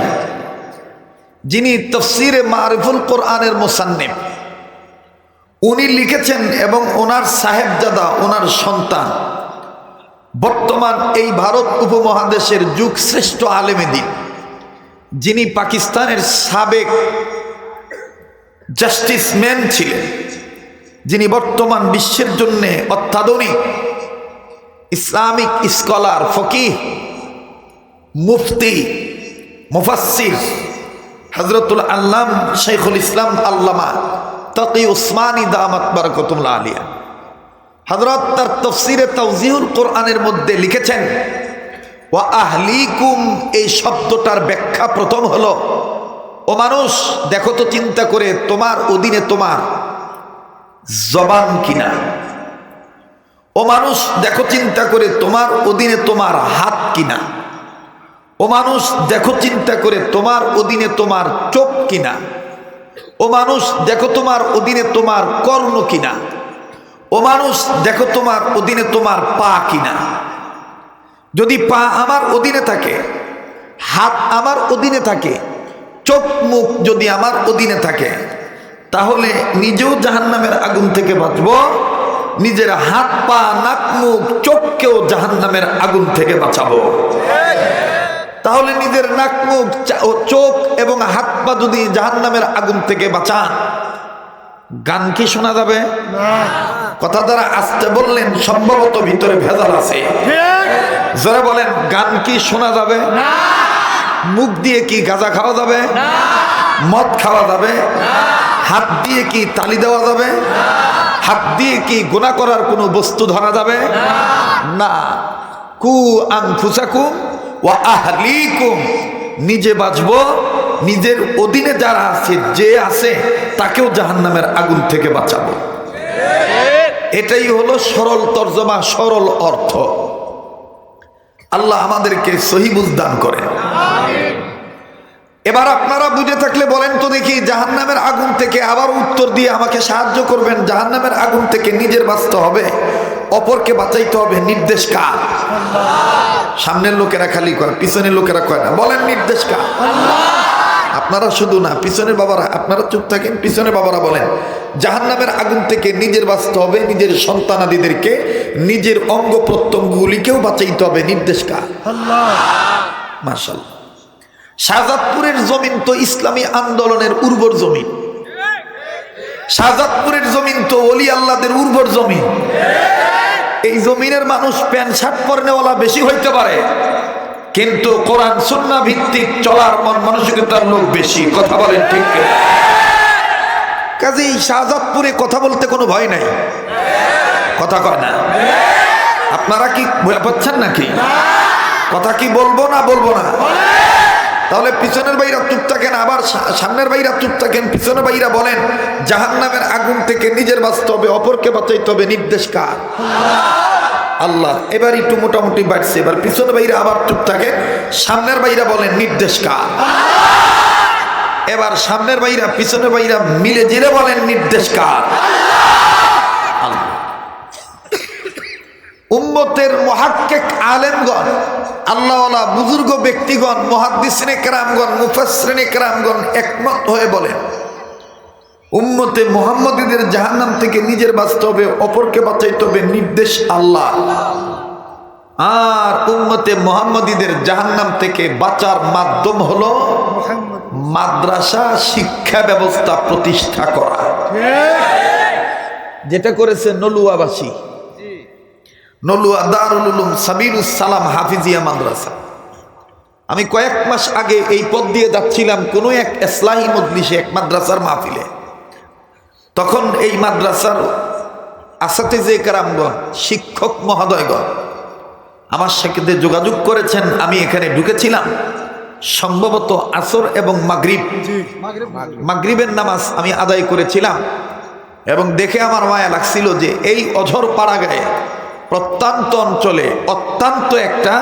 যিনি তাফসীরে মারিফুল কোরআনের মুসান্নিফ, উনি লিখেছেন এবং ওনার সাহেবজাদা, ওনার সন্তান, বর্তমান এই ভারত উপমহাদেশের যুগ শ্রেষ্ঠ আলেমে দ্বীন, যিনি পাকিস্তানের সাবেক জাস্টিসম্যান ছিলেন, যিনি বর্তমান বিশ্বের জন্য অত্যাধুনিক ইসলামিক স্কলার, ফকিহ, মুফতি, মুফাসসির, হযরতুল আল্লাম শাইখুল ইসলাম আল্লামা তাকি উসমানী দামাত বারাকাতুল্লাহ আলিয়া, হযরত তার তাফসীরে তাওজিহুল কোরআনের মধ্যে লিখেছেন, ওয়া আহলিকুম, এই শব্দটার ব্যাখ্যা প্রথম হলো, ও মানুষ দেখো তো চিন্তা করে, তোমার অধীনে তোমার জবান কিনা? ও মানুষ দেখো চিন্তা করে, তোমার অধীনে তোমার হাত কিনা? ও মানুষ দেখো চিন্তা করে, তোমার অধীনে তোমার চোখ কিনা? ও মানুষ দেখো তোমার অধীনে তোমার কর্ণ কিনা? ও মানুষ দেখো তোমার অধীনে তোমার পা কিনা? যদি পা আমার অধীনে থাকে, হাত আমার অধীনে থাকে, চোখ মুখ যদি আমার অধীনে থাকে, তাহলে নিজেও জাহান্নামের আগুন থেকে বাঁচব, নিজের হাত পা নাক মুখ চোখকেও জাহান্নামের আগুন থেকে বাঁচাবো। তাহলে নিজের নাক মুখ চোখ এবং হাত পা যদি জাহান্নামের আগুন থেকে বাঁচান, গান কি শোনা যাবে? কথা দ্বারা আসতে বললেন, সম্ভবত ভিতরে ভেজাল আছে। যারা বলেন গান কি শোনা যাবে? মুখ দিয়ে কি গাঁজা খাওয়া যাবে? মদ খাওয়া যাবে? হাত দিয়ে কি তালি দেওয়া যাবে? হাত দিয়ে কি গুনাহ করার কোনো বস্তু ধরা যাবে? না। কু আনফুসাকুম ওয়া আহলিকুম, নিজে বাঁচবো, নিজের অধীনে যারা আছে, যে আছে তাকেও জাহান্নামের আগুন থেকে বাঁচাবো। এটাই হলো সরল তর্জমা, সরল অর্থ। আল্লাহ আমাদেরকে সহি বুঝ দান করেন। এবার আপনারা বুঝে থাকলে বলেন তো দেখি, জাহান্নামের আগুন থেকে আবার উত্তর দিয়ে আমাকে সাহায্য করবেন। জাহান্নামের আগুন থেকে নিজের বাঁচতে হবে, অপরকে বাঁচাইতে হবে, নির্দেশ কার? সামনের লোকেরা খালি কয়, পিছনের লোকেরা কয় না। বলেন নির্দেশ কার? আপনারা শুধু না, পিছনের বাবারা, আপনারা চুপ থাকেন, পিছনের বাবারা বলেন জাহান্নামের আগুন থেকে নিজের বাঁচতে হবে, নিজের সন্তানাদিদেরকে, নিজের অঙ্গ প্রত্যঙ্গগুলিকেও বাঁচাইতে হবে, নির্দেশ কার? মাশাআল্লাহ। শাহজাদপুরের জমিন তো ইসলামী আন্দোলনের উর্বর জমিন। শাহজাদপুরের জমিন তো ওলি আল্লাহদের উর্বর জমিন। এই জমিনের মানুষ প্যান্ট শার্ট পরনেওয়ালা বেশি হইতে পারে, কিন্তু কোরআন সুন্নাহ ভিত্তিক চলার মন মানসিকতার লোক বেশি। কথা বলেন ঠিক? কাজেই শাহজাদপুরে কথা বলতে কোনো ভয় নাই। কথা কয় না? আপনারা কি ভয় পাচ্ছেন নাকি? কথা কি বলবো না বলবো না? তাহলে পিছনের ভাইরা চুপ থাকেন, আবার সামনের ভাইরা চুপ থাকেন। পিছনের ভাইরা বলেন জাহান্নামের আগুন থেকে নিজের বাঁচতে হবে, অপরকে বাঁচাইতে হবে, নির্দেশ কার? আল্লাহ। এবার একটু মোটামুটি বাড়ছে। এবার পিছনের ভাইরা আবার চুপ থাকেন, সামনের ভাইরা বলেন নির্দেশ কার? এবার সামনের ভাইরা পিছনের ভাইরা মিলে জিরে বলেন নির্দেশ কার? উম্মতের মুহাক্কিক আলেমগণ, আল্লাহওয়ালা বুজুর্গ ব্যক্তিগণ, মুহাদ্দিসিনে কেরামগণ, মুফাসসিরিনে কেরামগণ একমত হয়ে বলেন উম্মতে মুহাম্মদীদের জাহান্নাম থেকে নিজের বাঁচতে হবে, অপরকে বাঁচাইতে হবে, নির্দেশ আল্লাহ। আর উম্মতে মুহাম্মদীদের জাহান্নাম থেকে বাঁচার মাধ্যম হলো মাদ্রাসা শিক্ষা ব্যবস্থা প্রতিষ্ঠা করা, যেটা করেছে নলুয়াবাসী। নলুয়া দারুল উলুম সাবিলুস সালাম হাফিজিয়া মাদ্রাসা। আমি কয়েক মাস আগে এই পথ দিয়ে যাচ্ছিলাম কোনো এক ইসলাহি মজলিসে, এক মাদ্রাসার মাহফিলে। তখন এই মাদ্রাসার আসাতিজে কেরামগণ, শিক্ষক মহোদয়গণ আমার সাথে যোগাযোগ করেছেন। আমি এখানে ঢুকেছিলাম সম্ভবত আসর এবং মাগরিবের নামাজ আমি আদায় করেছিলাম, এবং দেখে আমার মায়া লাগছিল যে এই অঝর পাড়া গায়ে প্রত্যন্ত অঞ্চলে অত্যন্ত একটা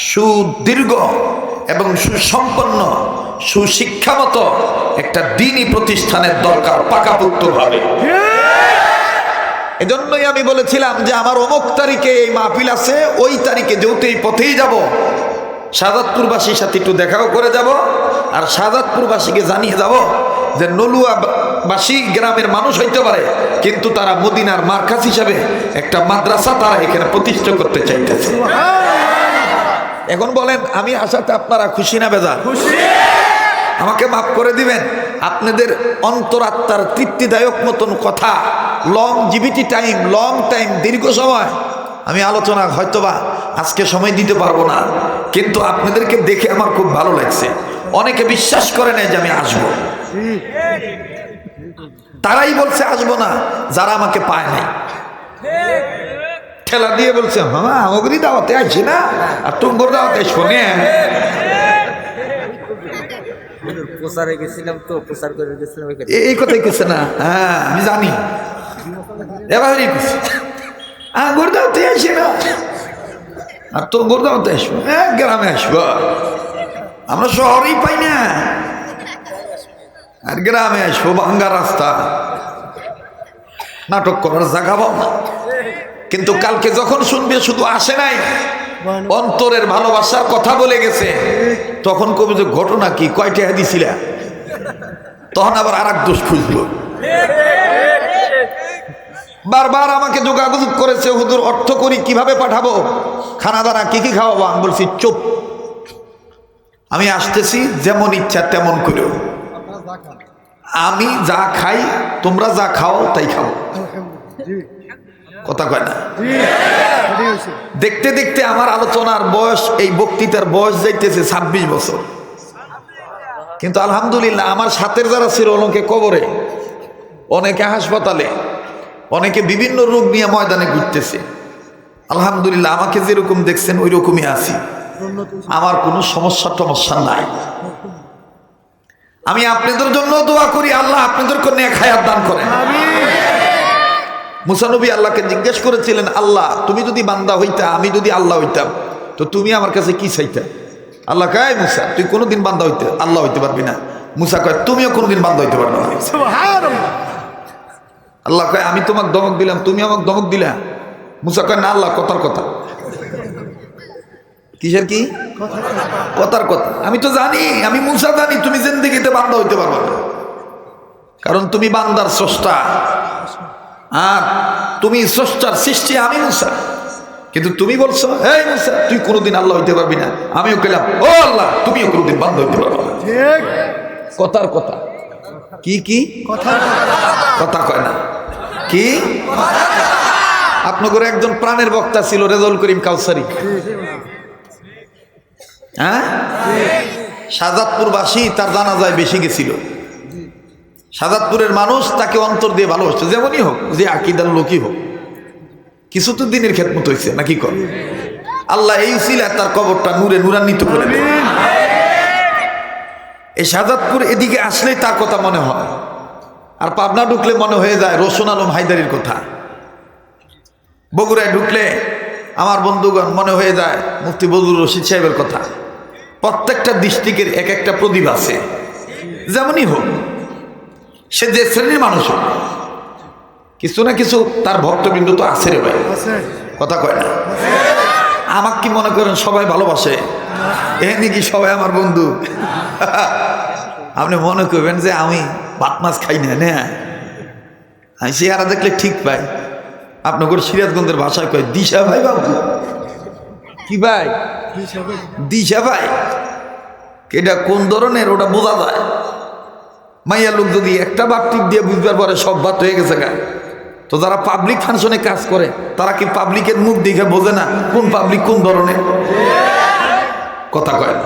সুদীর্ঘ এবং সুসম্পন্ন সুশিক্ষামত একটা দ্বীনি প্রতিষ্ঠানের দরকার পাকাপোক্তভাবে। এজন্যই আমি বলেছিলাম যে আমার অমুক তারিখে এই মাহফিল আছে, ওই তারিখে যেহেতু এই পথেই যাব, শাহজাদপুরবাসীর সাথে একটু দেখাও করে যাব, আর শাহজাদপুরবাসীকে জানিয়ে যাব যে নলুয়াবাসী গ্রামের মানুষ হইতে পারে, কিন্তু তারা মদিনার মার্কাজ হিসাবে একটা মাদ্রাসা তারা এখানে প্রতিষ্ঠা করতে চাইতেছে। এখন বলেন আমি আসাতে আপনারা খুশি না বেজার? আমাকে মাফ করে দিবেন, আপনাদের অন্তরাত্মার তৃপ্তিদায়ক মতন কথা, লং টাইম দীর্ঘ সময় আমি আলোচনা হয়তোবা আজকে সময় দিতে পারবো না, কিন্তু আপনাদেরকে দেখে আমার খুব ভালো লাগছে। অনেকে বিশ্বাস করে নাই যে আমি আসবো, তারাই বলছে আসবো না যারা আমাকে পায় নাই। ঠেলা দিয়ে বলছে হ্যাঁ আমাগরি দাওয়াতে আসছি না, আর তুমগর দাওয়াতে আসবো না। প্রচারে গেছিলাম তো, প্রচার করে গেছিলাম এই কথাই কিছু না। হ্যাঁ আমি জানি, এবারই গোর দাওয়াতে আসি না, আর তোর গোর দাওয়াতে আসবো, গ্রামে আসবো। আমরা শহরেই পাই না, আর গ্রামে আসবো ভাঙ্গা রাস্তা, নাটক করার জায়গা পাও না। কিন্তু কালকে যখন শুনবে শুধু আসে নাই, অন্তরের ভালোবাসার কথা বলে গেছে, তখন কবি যে ঘটনা কি, কয়টা দিছিল, তখন আবার আর এক দোষ খুঁজলো। বারবার আমাকে যোগাযোগ করেছে, হুজুর অর্থ করি কিভাবে পাঠাবো, খানা দানা কি কি খাওয়াবো। আমি বলছি চুপ, আমি আসতেছি, যেমন ইচ্ছা তেমন করেও, আমি যা খাই তোমরা যা খাও তাই খাও। কথা কয় না? দেখতে দেখতে আমার আলোচনার বয়স, এই বক্তৃতার বয়স যাইতেছে 26 বছর। কিন্তু আলহামদুলিল্লাহ আমার সাথের যারা ছিল অনেকে কবরে, অনেকে হাসপাতালে, অনেকে বিভিন্ন রোগ নিয়ে ময়দানে ঘুরতেছে। আলহামদুলিল্লাহ আমাকে যেরকম দেখছেন ওই রকমই আছি, আমার কোনো সমস্যা নাই। আমি আপনাদের জন্য দোয়া করি, আল্লাহ আপনাদেরকে নেক হায়াত দান করেন। মুসা নবী আল্লাহকে জিজ্ঞেস করেছিলেন, আল্লাহ তুমি যদি বান্দা হইতা, আমি যদি আল্লাহ হইতাম, তো তুমি আমার কাছে কি চাইতা? আল্লাহ কয় মুসা তুই কোনোদিন বান্দা হইতে আল্লাহ হইতে পারবি না। মুসা কয় তুমিও কোনোদিন বান্দা হইতে পারবে না। আল্লাহ কয় আমি তোমাকে ধমক দিলাম, তুমি আমাকে ধমক দিলা। মুসা কয় না আল্লাহ কথার কথা। কিসের কি কথার কথা? আমি তো জানি, আমি মুসা জানি তুমি জিন্দেগিতে বান্দা হইতে পারবে না, কারণ তুমি বান্দার স্রষ্টা আর তুমি স্রষ্টার সৃষ্টি আমি মুসা। কিন্তু তুমি বলছো এই মুসা তুই কোনোদিন আল্লাহ হইতে পারবি না। আমিও কইলাম ও আল্লাহ তুমিও কোনোদিন বান্দা হইতে পারবে না। কথার কথা। কি কি কথা কয় না কি? আপনাদের একজন প্রাণের বক্তা ছিল রেজাউল করিম কাউসারি, হ্যাঁ, শাহজাদপুরবাসী তার জানাজায় বেশি গেছিল। শাহজাদপুরের মানুষ তাকে অন্তর দিয়ে ভালোবাসত, যেমনই হোক, যে আকিদার লোকই হোক। কিছু তো দিনের খেদমত হয়েছে নাকি কর। আল্লাহ এই ছিল তার কবরটা নূরে নূরান্বিত করে দেয়। এই শাহজাদপুর এদিকে আসলেই তার কথা মনে হয়, আর পাবনা ঢুকলে মনে হয়ে যায় রোশন আলম হায়দারির কথা। বগুড়ায় ঢুকলে আমার বন্ধুগণ মনে হয়ে যায় মুফতি বজলুর রশিদ সাহেবের কথা। প্রত্যেকটা ডিস্ট্রিক্টের এক একটা প্রদীপ আছে, যেমনই হোক, সে যে শ্রেণীর মানুষ হোক, কিছু না কিছু তার ভক্তবৃন্দ তো আছে রে ভাই, কথা কয় না। আমাকে কি মনে করেন সবাই ভালোবাসে? এমনি কি সবাই আমার বন্ধু? আপনি মনে করবেন যে আমি ভাত মাছ খাই না, না, আমি চেহারা দেখলে ঠিক পাই। আপনার সিরাজগঞ্জের ভাষায় কয় দিশা ভাই বাবু। কি ভাই? দিশা ভাই। এটা কোন ধরনের ওটা বোঝা যায়। মাইয়া লোক যদি একটা বাপ টিপ দিয়ে বুঝবার পরে সব বাত হয়ে গেছে গা। তো যারা পাবলিক ফাংশনে কাজ করে তারা কি পাবলিকের মুখ দেখে বোঝে না কোন পাবলিক কোন ধরনের? কথা কয় না।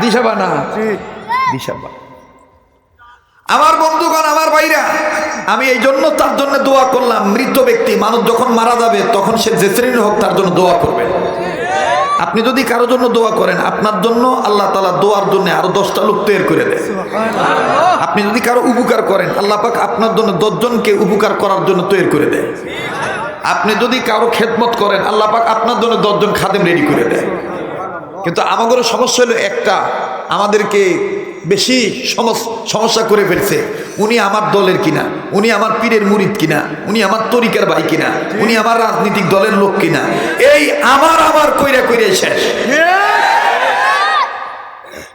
দিশাবা না, দিশাবা। আমার বন্ধুগণ, আমার ভাইরা, আমি এই জন্য তার জন্য দোয়া করলাম। মৃত ব্যক্তি মানুষ যখন মারা যাবে তখন সে যে শ্রেণীর হোক তার জন্য দোয়া করবেন। আপনি যদি কারোর জন্য দোয়া করেন, আপনার জন্য আল্লাহ তাআলা দোয়ার জন্য আরো 10টা লোক তৈরি করে দেয়। আপনি যদি কারো উপকার করেন, আল্লাহ পাক আপনার জন্য 10 জনকে উপকার করার জন্য তৈরি করে দেয়। আপনি যদি কারো খেদমত করেন, আল্লাহ পাক আপনার জন্য 10 জন খাদেম রেডি করে দেয়। কিন্তু আমাদের সমস্যা হলো একটা, আমাদেরকে বেশি সমস্যা করে ফেলছে। উনি আমার দলের কিনা, উনি আমার পীরের মুরিদ কিনা, উনি আমার তরিকার ভাই কিনা, উনি আমার রাজনৈতিক দলের লোক কিনা, এই আমার কইরা কইরা শেষ।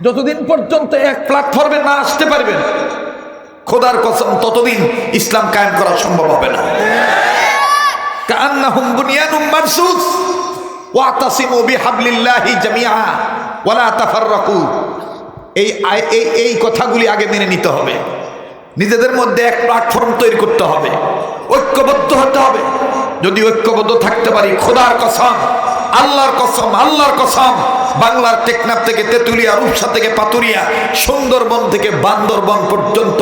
যতদিন পর্যন্ত এক প্ল্যাটফর্মে না আসতে পারবেন, খোদার কসম, ততদিন ইসলাম কায়েম করা সম্ভব হবে না। কাআন্নাহুম বুনিয়ানুম মারসুস ওয়াতাসিমু বিহাবলিল্লাহি জামিআ ওয়ালা তাফাররাকু। এই কথাগুলি আগে মেনে নিতে হবে। নিজেদের মধ্যে এক প্ল্যাটফর্ম তৈরি করতে হবে, ঐক্যবদ্ধ হতে হবে। যদি ঐক্যবদ্ধ থাকতে পারি, খোদার কসম, আল্লাহর কসম, আল্লাহর কসম, বাংলার টেকনাফ থেকে তেতুলিয়া, রূপসা থেকে পাতুরিয়া, সুন্দরবন থেকে বান্দরবন পর্যন্ত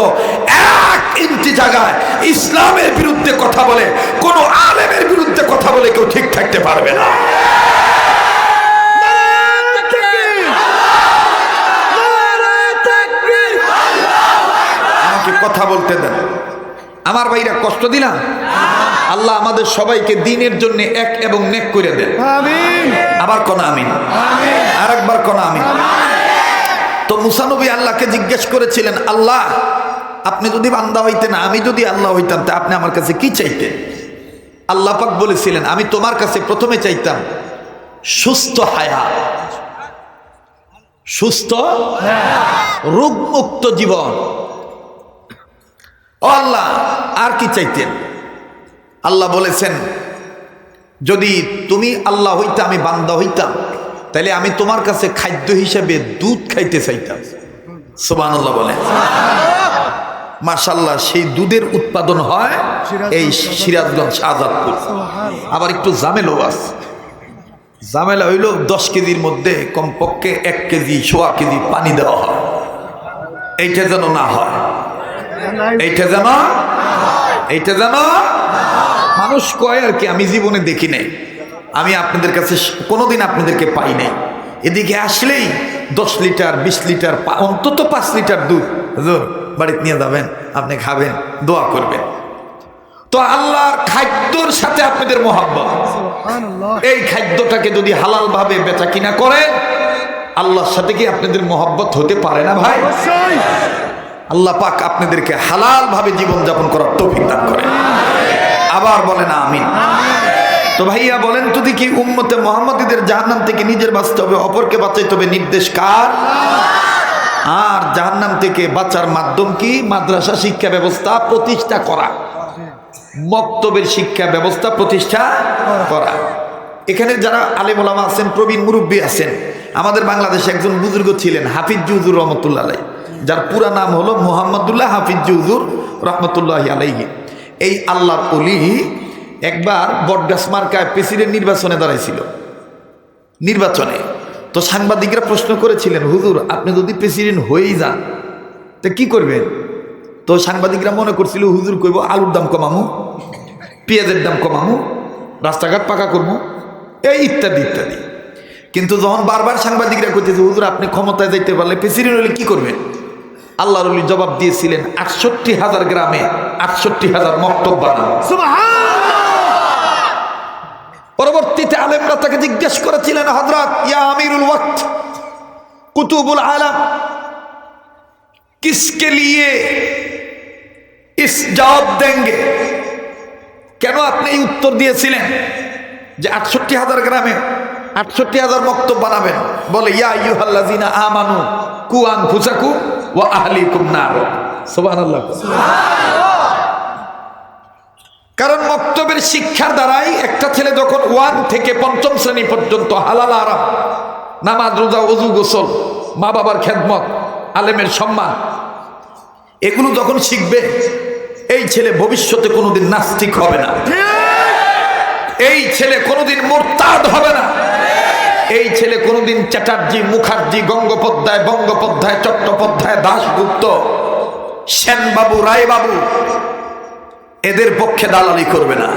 1 ইঞ্চি জায়গায় ইসলামের বিরুদ্ধে কথা বলে, কোনো আলেমের বিরুদ্ধে কথা বলে কেউ ঠিক থাকতে পারবে না। কথা বলতে দেন। আমার ভাইরা, কষ্ট দিলাম? আল্লাহ আমাদের সবাইকে দ্বীনের জন্য এক এবং নেক করে দেন। আমিন। আবার কোন আমিন, আরেকবার কোন আমিন। তো মুসা নবী আল্লাহকে জিজ্ঞেস করেছিলেন, আল্লাহ আপনি যদি বান্দা হইতেন, আমি যদি আল্লাহ হইতাম, তা আপনি আমার কাছে কি চাইতেন? আল্লাহ পাক বলেছিলেন, আমি তোমার কাছে প্রথমে চাইতাম সুস্থ হায়াত, সুস্থ রোগমুক্ত জীবন। ও আল্লাহ, আর কি চাইতেন? আল্লাহ বলেছেন, যদি তুমি আল্লাহ হইতে আমি বান্দা হইতাম, তাহলে আমি তোমার কাছে খাদ্য হিসেবে দুধ খাইতে চাইতাম। সুবহানাল্লাহ বলেন। মাশাআল্লাহ, সেই দুধের উৎপাদন হয় এই সিরাজগঞ্জ, শাহজাদপুর। আবার একটু জামেলাও আছে। জামেলা হইল 10 কেজির মধ্যে কমপক্ষে 1 কেজি, 1.25 কেজি পানি দেওয়া হয়। এইটা যেন না হয়, এইটা যেন মানুষ কয় আর কি, আমি জীবনে দেখি নাই, আমি আপনাদের কাছে কোনোদিন আপনাদেরকে পাই নাই। এদিকে আসলেই 10 লিটার, 20 লিটার, অন্তত 5 লিটার দুধ হুজুর বাড়িতে নিয়ে যাবেন, আপনি খাবেন, দোয়া করবেন। তো আল্লাহর খাদ্যর সাথে আপনাদের মহব্বত, এই খাদ্যটাকে যদি হালাল ভাবে বেচা কিনা করেন, আল্লাহর সাথে কি আপনাদের মহব্বত হতে পারে না ভাই? আল্লাহ পাক আপনাদেরকে হালাল ভাবে জীবনযাপন করার তৌফিক দান করেন। আবার বলেন আমিন। তো ভাইয়া বলেন তো দেখি, উম্মতে মুহাম্মাদীদের জাহান্নাম থেকে নিজের বাঁচতে হবে, অপরকে বাঁচাইতে হবে, নির্দেশ কার? আর জাহান্নাম থেকে বাঁচার মাধ্যম কি? মাদ্রাসা শিক্ষা ব্যবস্থা প্রতিষ্ঠা করা, মক্তবের শিক্ষা ব্যবস্থা প্রতিষ্ঠা করা। এখানে যারা আলেম ওলামা আছেন, প্রবীণ মুরব্বী আছেন, আমাদের বাংলাদেশে একজন বুজুর্গ ছিলেন হাফিজ হুজুর রহমতুল্লাহ আলাইহি, যার পুরা নাম হলো মুহাম্মদুল্লাহ হাফিজ হুজুর রহমতুল্লাহি আলাইহি। এই আল্লাহর ওলি একবার বটগাছ মার্কায় প্রেসিডেন্ট নির্বাচনে দাঁড়াইছিল। নির্বাচনে তো সাংবাদিকরা প্রশ্ন করেছিলেন, হুজুর আপনি যদি প্রেসিডেন্ট হয়েই যান তা কি করবেন? তো সাংবাদিকরা মনে করছিল হুজুর কইব আলুর দাম কমামু, পেঁয়াজের দাম কমামু, রাস্তাঘাট পাকা করবো, এই ইত্যাদি ইত্যাদি। কিন্তু যখন বারবার সাংবাদিকরা কইতেছে হুজুর আপনি ক্ষমতায় যাইতে পারলে প্রেসিডেন্ট হলে কি করবেন, আল্লাহর ওলি জবাব দিয়েছিলেন ৬৮,০০০ গ্রামে ৬৮,০০০ মক্তব বানানো। পরবর্তীতে আলেমরা তাকে জিজ্ঞেস করেছিলেন, হযরত ইয়া আমিরুল ওয়াক্ত কুতুবুল আলাম কিসকে লিয়ে ইস জবাব দেंगे, কেন আপনি এই উত্তর দিয়েছিলেন যে ৬৮,০০০ গ্রামে ৬৮,০০০ মক্তব বানাবেন? বলে ইয়া আইয়ুহাল্লাযিনা আমানু কু আনফুসাকুম ওয়া আহলিকুম নার। সুবহানাল্লাহ। কারণ মক্তবের শিক্ষার দ্বারাই একটা ছেলে যখন 1 থেকে 5ম শ্রেণী পর্যন্ত হালাল আরাম, নামাজ রোজা ওযু গোসল, মা বাবার খেদমত, আলেমের সম্মান, এগুলো যখন শিখবে, এই ছেলে ভবিষ্যতে কোনোদিন নাস্তিক হবে না, এই ছেলে কোনোদিন মুরতাদ হবে না, এই ছেলে কোনোদিন চ্যাটার্জি, মুখার্জি, গঙ্গোপাধ্যায়, বঙ্গোপাধ্যায়, চট্টোপাধ্যায়, দাশগুপ্ত, সেনবাবু, রায়বাবু এদের পক্ষে দালালি করবে না।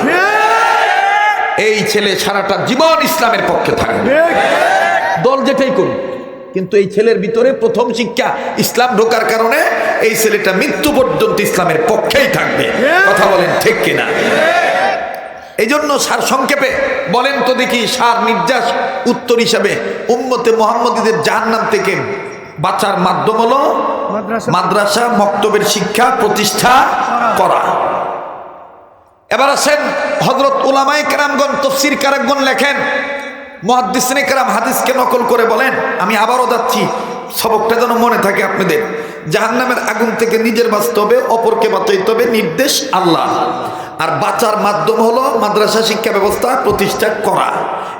এই ছেলে সারাটা জীবন ইসলামের পক্ষে থাকবে, দল যেটাই করুন, কিন্তু এই ছেলের ভিতরে প্রথম শিক্ষা ইসলাম ঢোকার কারণে এই ছেলেটা মৃত্যু পর্যন্ত ইসলামের পক্ষেই থাকবে। কথা বলেন ঠিক কিনা? এই জন্য সার সংক্ষেপে বলেন তো দেখি, সার নির্যাস উত্তর হিসাবে উম্মতে মুহাম্মদীদের জাহান্নাম থেকে বাঁচার মাধ্যম হলো মাদ্রাসা মক্তবের শিক্ষা প্রতিষ্ঠা করা। এবার আসেন, হযরত উলামায়ে কেরামগণ, তাফসীর কারকগণ লেখেন, মুহাদ্দিসিনে কেরাম হাদিসকে নকল করে বলেন, আমি আবারও যাচ্ছি সবকটা যেন মনে থাকে আপনাদের, জাহান্নামের আগুন থেকে নিজের বাঁচতে হবে, অপরকে বাঁচাইতে হবে, নির্দেশ আল্লাহ। আর বাঁচার মাধ্যম হলো মাদ্রাসা শিক্ষা ব্যবস্থা প্রতিষ্ঠা করা।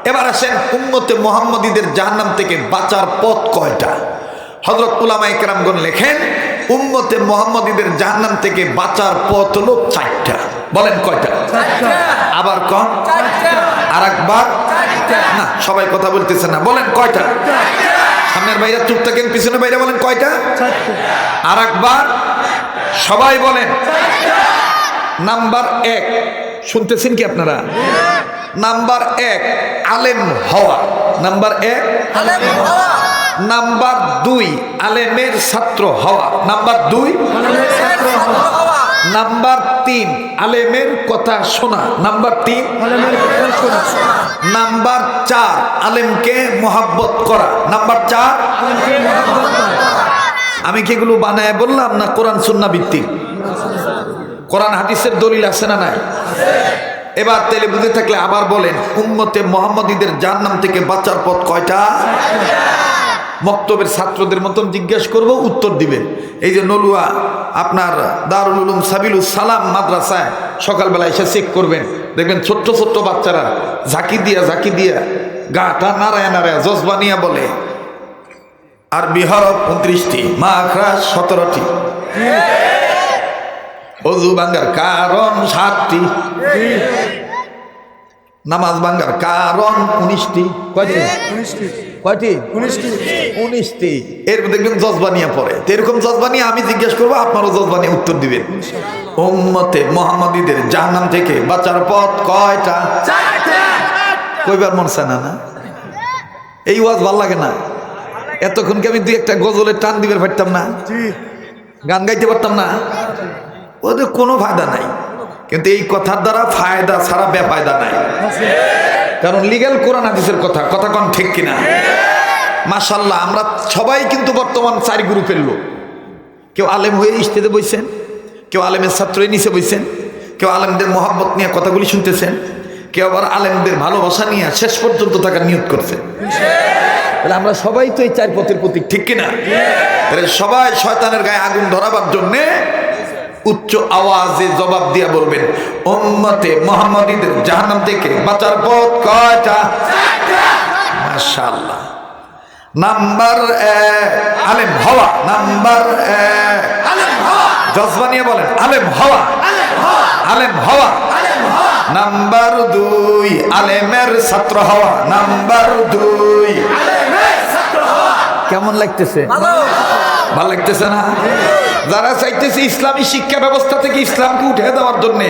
এবার আসেন, উম্মতে মুহাম্মদীদের জাহান্নাম থেকে বাঁচার পথ কয়টা? হযরত উলামায়ে কেরামগণ লেখেন, উম্মতে মুহাম্মদীদের জাহান্নাম থেকে বাঁচার পথ হলো 4টা। বলেন কয়টা? আবার কম, আর একবার না, সবাই কথা বলতেছে না, বলেন কয়টা? সামনের বাইরে চুপ থাকেন, পিছনে বাইরে বলেন কয়টা? আর একবার সবাই বলেন। নাম্বার 1, শুনতেছেন কি আপনারা? নাম্বার 1 আলেম হওয়া, নাম্বার 1 আলেম হওয়া। নাম্বার 2 আলেমের ছাত্র হওয়া, নাম্বার 2 আলেমের ছাত্র হওয়া। নাম্বার 3 আলেমের কথা শোনা, নাম্বার 3 আলেমের কথা শোনা। নাম্বার 4 আলেমকে মহব্বত করা, নাম্বার 4 আলেমকে মহব্বত করা। আমি কি এগুলো বানায় বললাম না কোরআন সুন্নাহ ভিত্তিক? কোরআন হাদিসের দলিল আছে না নাই? এবার তেলে বুঝে থাকলে আবার বলেন, উম্মতে মুহাম্মদীদের জাহান্নাম থেকে বাঁচার পথ কয়টা? মক্তবের ছাত্রদের মতন জিজ্ঞেস করব, উত্তর দিবেন। এই যে নলুয়া আপনার দারুল উলুম সাবিলুস সালাম মাদ্রাসায় সকালবেলা এসে চেক করবেন, দেখবেন ছোট্ট ছোট্ট বাচ্চারা ঝাঁকি দিয়া গাটা নারায় নারায় জজবানিয়া বলে। আরবি হরফ 29টি, মাখরাজ 17টি, ওযু ভাঙ্গার কারণ 7টি, নামাজ ভাঙ্গার কারণ 19টি। কয়টি? 19টি। কয়টি? 19টি। এর দেখবেন জজবানিয়া পড়ে। এরকম জজবানিয়া আমি জিজ্ঞেস করবো, আপনারও জজবানিয়া উত্তর দিবেন। উম্মতে মুহাম্মদীদের জাহান্নাম থেকে বাঁচার পথ কয়টা? 4টা। কইবার মন চায় না? না, এই ওয়াজ ভাল লাগে না? এতক্ষণ কি আমি 2-1টা গজলের টান দিবার পারতাম না? গান গাইতে পারতাম না? ওদের কোনো ফায়দা নাই, কিন্তু এই কথার দ্বারা ফায়দা ছাড়া বেফায়দা নাই। কারণ লিগ্যাল কোরআন হাদিসের কথা কোন ঠিক কিনা? মাশাআল্লাহ আমরা সবাই কিন্তু বর্তমান 4 গ্রুপের লোক। কেউ আলেম হয়ে স্টেজে বইছেন, কেউ আলেমের ছাত্রই নিচে বইছেন, কেউ আলেমদের মহাব্বত নিয়ে কথাগুলি শুনতেছেন, কেউ আবার আলেমদের ভালোবাসা নিয়ে শেষ পর্যন্ত থাকার নিয়ত করছেন। তাহলে আমরা সবাই তো এই 4 পথের প্রতীক, ঠিক কিনা? তাহলে সবাই শয়তানের গায়ে আগুন ধরাবার জন্যে উচ্চ আওয়াজে জবাব দিয়া বলবেন, উম্মতে মুহাম্মাদীদের জাহান্নাম থেকে বাঁচার পথ কয়টা? মাশাআল্লাহ। নাম্বার 1 আলেম হওয়া। নাম্বার 1 আলেম হওয়া। জজবা নিয়ে বলেন, আলেম হওয়া, আলেম হওয়া। নাম্বার 2 আলেমের ছাত্র হওয়া। নাম্বার 2 আলেমের ছাত্র হওয়া। কেমন লাগতেছে? ভালো লাগতেছে না? যারা চাইতেছে ইসলামী শিক্ষা ব্যবস্থা থেকে ইসলামকে উঠে দেওয়ার জন্য,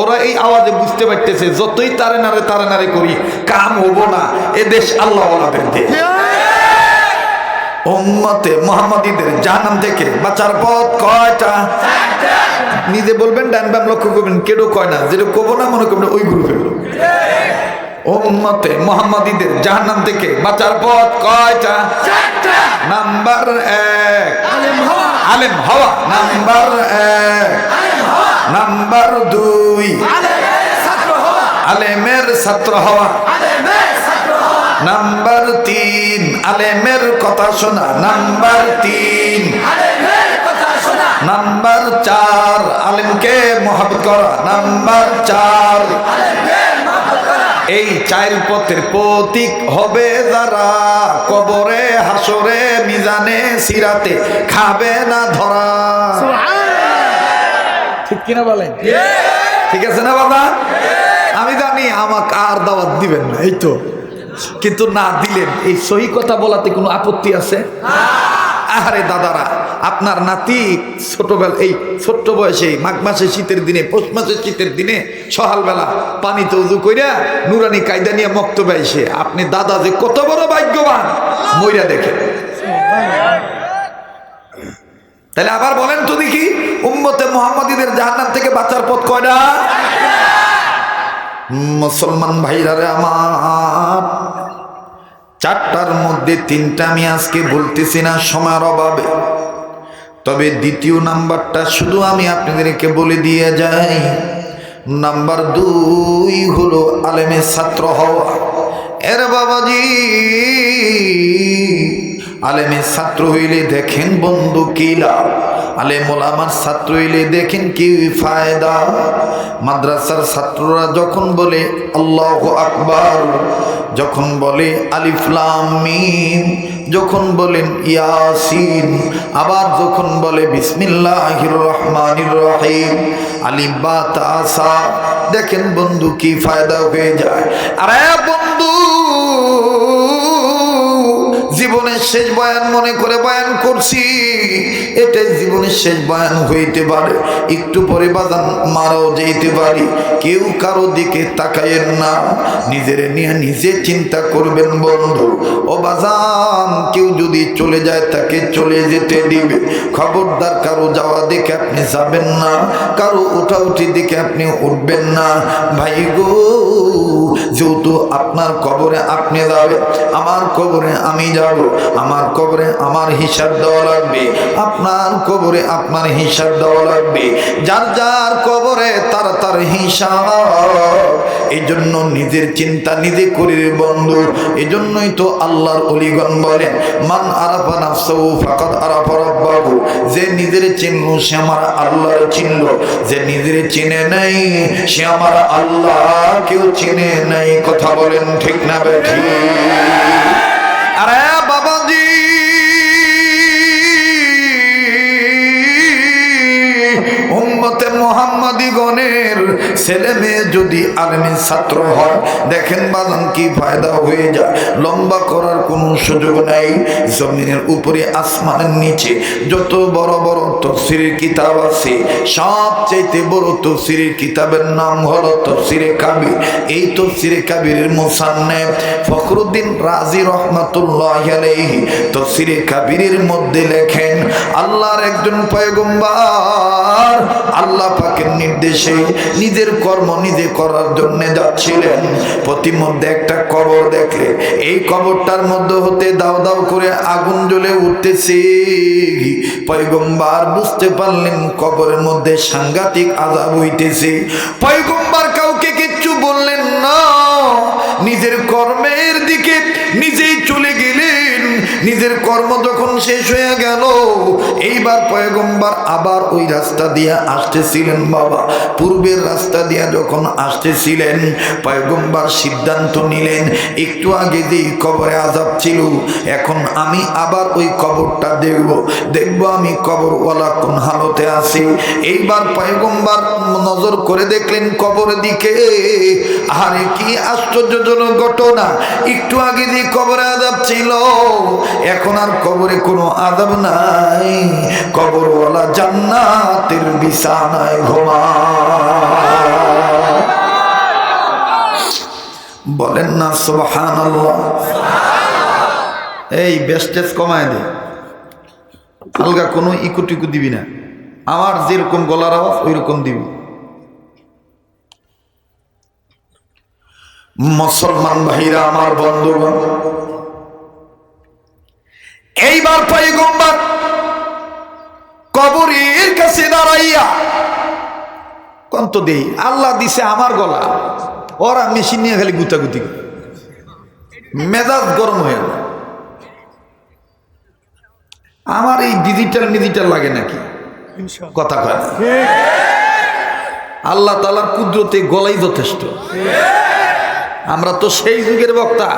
ওরা এই আওয়াজে বুঝতে পারতেছে যতই তারে নারে করি কাম হবো না, এ দেশ আল্লাহ ওয়ালাদের দেশ। উম্মতে মুহাম্মাদীদের জাহান্নাম থেকে বাঁচার পথ কয়টা? নিজে বলবেন, ডান বাম লক্ষ্য করবেন, কেউ কয় না, যেটা কব না মনে করবেন ওই গ্রুপের লোক। উম্মতে মুহাম্মাদীদের জাহান্নাম থেকে বাঁচার পথ কয়টা? নাম্বার 1 আলেম হওয়া। নাম্বার 1 নাম্বার 2 আলেমের ছাত্র হওয়া। নাম্বার 3 আলেমের কথা শোনা। নাম্বার 3 নাম্বার 4 আলেমকে মহব্বত করা। নাম্বার 4 এই 4 পথের প্রতীক হবে যারা, কবরে হাসরে মিজানে সিরাতে খাবে না ধরা। ঠিক কিনা বলেন? ঠিক আছে না বাবা? আমি জানি আমাকে আর দাওয়াত দিবেন না, এই তো, কিন্তু না দিলেন এই সহি কথা বলাতে কোনো আপত্তি আছে? আরে দাদারা, আপনার নাতি ছোটবেলা এই ছোট্ট বয়সে মাঘ মাসে শীতের দিনে, পৌষ মাসের শীতের দিনে সকালবেলা পানিতে উজু কইরা নুরানি কায়দা নিয়ে মক্তবে আইসে, আপনি দাদা যে কত বড় ভাগ্যবান মইরা দেখেন। তাহলে আবার বলেন তো দেখি, উম্মতে মুহাম্মাদীদের জাহান্নাম থেকে বাঁচার পথ কয়টা? মুসলমান ভাইরা রে আমার, 4টার মধ্যে 3টা আমি আজকে বলতেছি না সময়ের অভাবে, তবে দ্বিতীয় নাম্বারটা শুধু আমি আপনাদেরকে বলে দিয়ে যাই। নাম্বার 2 হলো আলেমের ছাত্র হওয়া। এর বাবাজি, আলেমের ছাত্র হইলে দেখেন বন্ধু কি লাভ, আলেম ওলামার ছাত্র হইলে দেখেন কি ফায়দা। মাদ্রাসার ছাত্ররা যখন বলে আল্লাহু আকবার, যখন বলে আলিফ লাম মিম, যখন বলেন ইয়াসিন, আবার যখন বলে বিসমিল্লাহির রহমানির রহিম, আলিফ বা তা সা, দেখেন বন্ধু কি ফায়দা হয়ে যায়। আরে বন্ধু, জীবনের শেষ বয়ান মনে করে বয়ান করছি, এটাই জীবনের শেষ বয়ান হইতে পারে, একটু পরে বাজান মারাও যেতে পারি। কেউ কারো দিকে তাকায়েন না, নিজের নিয়ে নিজে চিন্তা করবেন বন্ধু। ও বাজান, কেউ যদি চলে যায় তাকে চলে যেতে দিবে, খবরদার কারো যাওয়া দেখে আপনি যাবেন না, কারো ওঠা উঠি দেখে আপনি উঠবেন না। ভাই গো, যেহেতু আপনার কবরে আপনি যাবে, আমার কবরে আমি যাব, আমার কবরে আমার হিসাব দেওয়া লাগবে, আপনার কবরে আপনার হিসাব দেওয়া লাগবে, যার যার কবরে তার তার হিসাব। এই জন্য নিজের চিন্তা নিজে করি বন্ধু। এই জন্যই তো আল্লাহর ওলিগণ বলেন, মান আরাফা নাফসাহু ফাকাদ আরাফা রাব্বাহু, যে নিজের চিনল সে আমার আল্লাহর চিনল, যে নিজের চিনে নাই সে আমার আল্লাহ কেউ চিনে নাই। কথা বলেন ঠিক না বেঠি? আরে বাবাজি, উম্মতে মুহাম্মাদীগণের ছেলে মেয়ে যদি আলেমের ছাত্র হয়, দেখেন বাজান কি ফায়দা হয়ে যায়। লম্বা করার কোনো সুযোগ নাই। জমিনের উপরে আসমানের নিচে যত বড় বড় তাফসীরের কিতাব আছে, সবচেয়ে বড় তাফসীরের কিতাবের নাম হলো তাফসীরে কাবীর। এই তাফসীরে কাবীরের মুসান্নিফ ফখরুদ্দীন রাজি রহমাতুল্লাহি আলাইহি তাফসীরে কাবীরের মধ্যে লেখেন, আল্লাহর একজন পয়গম্বর আল্লাহ পাকের নির্দেশে নিজের কর্ম নিজে করার জন্য যাচ্ছিলেন, প্রতিমধ্যে একটা কবর দেখলেন। এই কবরটার মধ্যে হতে দাও দাও করে আগুন জ্বলে উঠতেছে। পয়গম্বর বুঝতে পারলেন কবরের মধ্যে সাংঘাতিক আযাব হইতেছে। পয়গম্বর কাউকে কিচ্ছু বললেন না, নিজের কর্মের দিকে নিজেই চলে গেলেন। নিজের কর্ম যখন শেষ হয়ে গেল, এইবার পয়গম্বর আবার ওই রাস্তা দিয়ে আসতেছিলেন। বাবা, পূর্বের রাস্তা দিয়ে যখন আসতেছিলেন, পয়গম্বর সিদ্ধান্ত নিলেন, একটু আগে যে কবরে আযাব ছিল, এখন আমি আবার ওই কবরটা দেখব আমি কবরওয়ালা কোন হালতে আছে। এইবার পয়গম্বর নজর করে দেখলেন কবরের দিকে। আরে কি আশ্চর্যজনক ঘটনা, একটু আগে যে কবরে আযাব ছিল, এখন আর কবরে কোনো আযাব নাই। কবরওয়ালা জান্নাতের বিছানায় ঘুমায়। বলেন না সুবহানাল্লাহ। এই বেস্টেজ কমায় দে, আলগা কোনো ইকুটিকু দিবি না, আমার যেরকম গলার আওয়াজ ওই রকম দিবি। মুসলমান ভাইরা আমার, বন্ধুগণ, এইবার পয়গম্বর কবরের কাছে দাঁড়াইয়া কন্ত দেই, আল্লাহ দিছে আমার গলা, ওরা মেশিন নিয়ে খালি গুতাগুতি, মেজাজ গরম হয়ে গেল। আমার এই ডিজিটাল লাগে নাকি, কথা কয় না। আল্লাহ তাআলার কুদরতে গলাই যথেষ্ট। আমরা তো সেই যুগের বক্তা,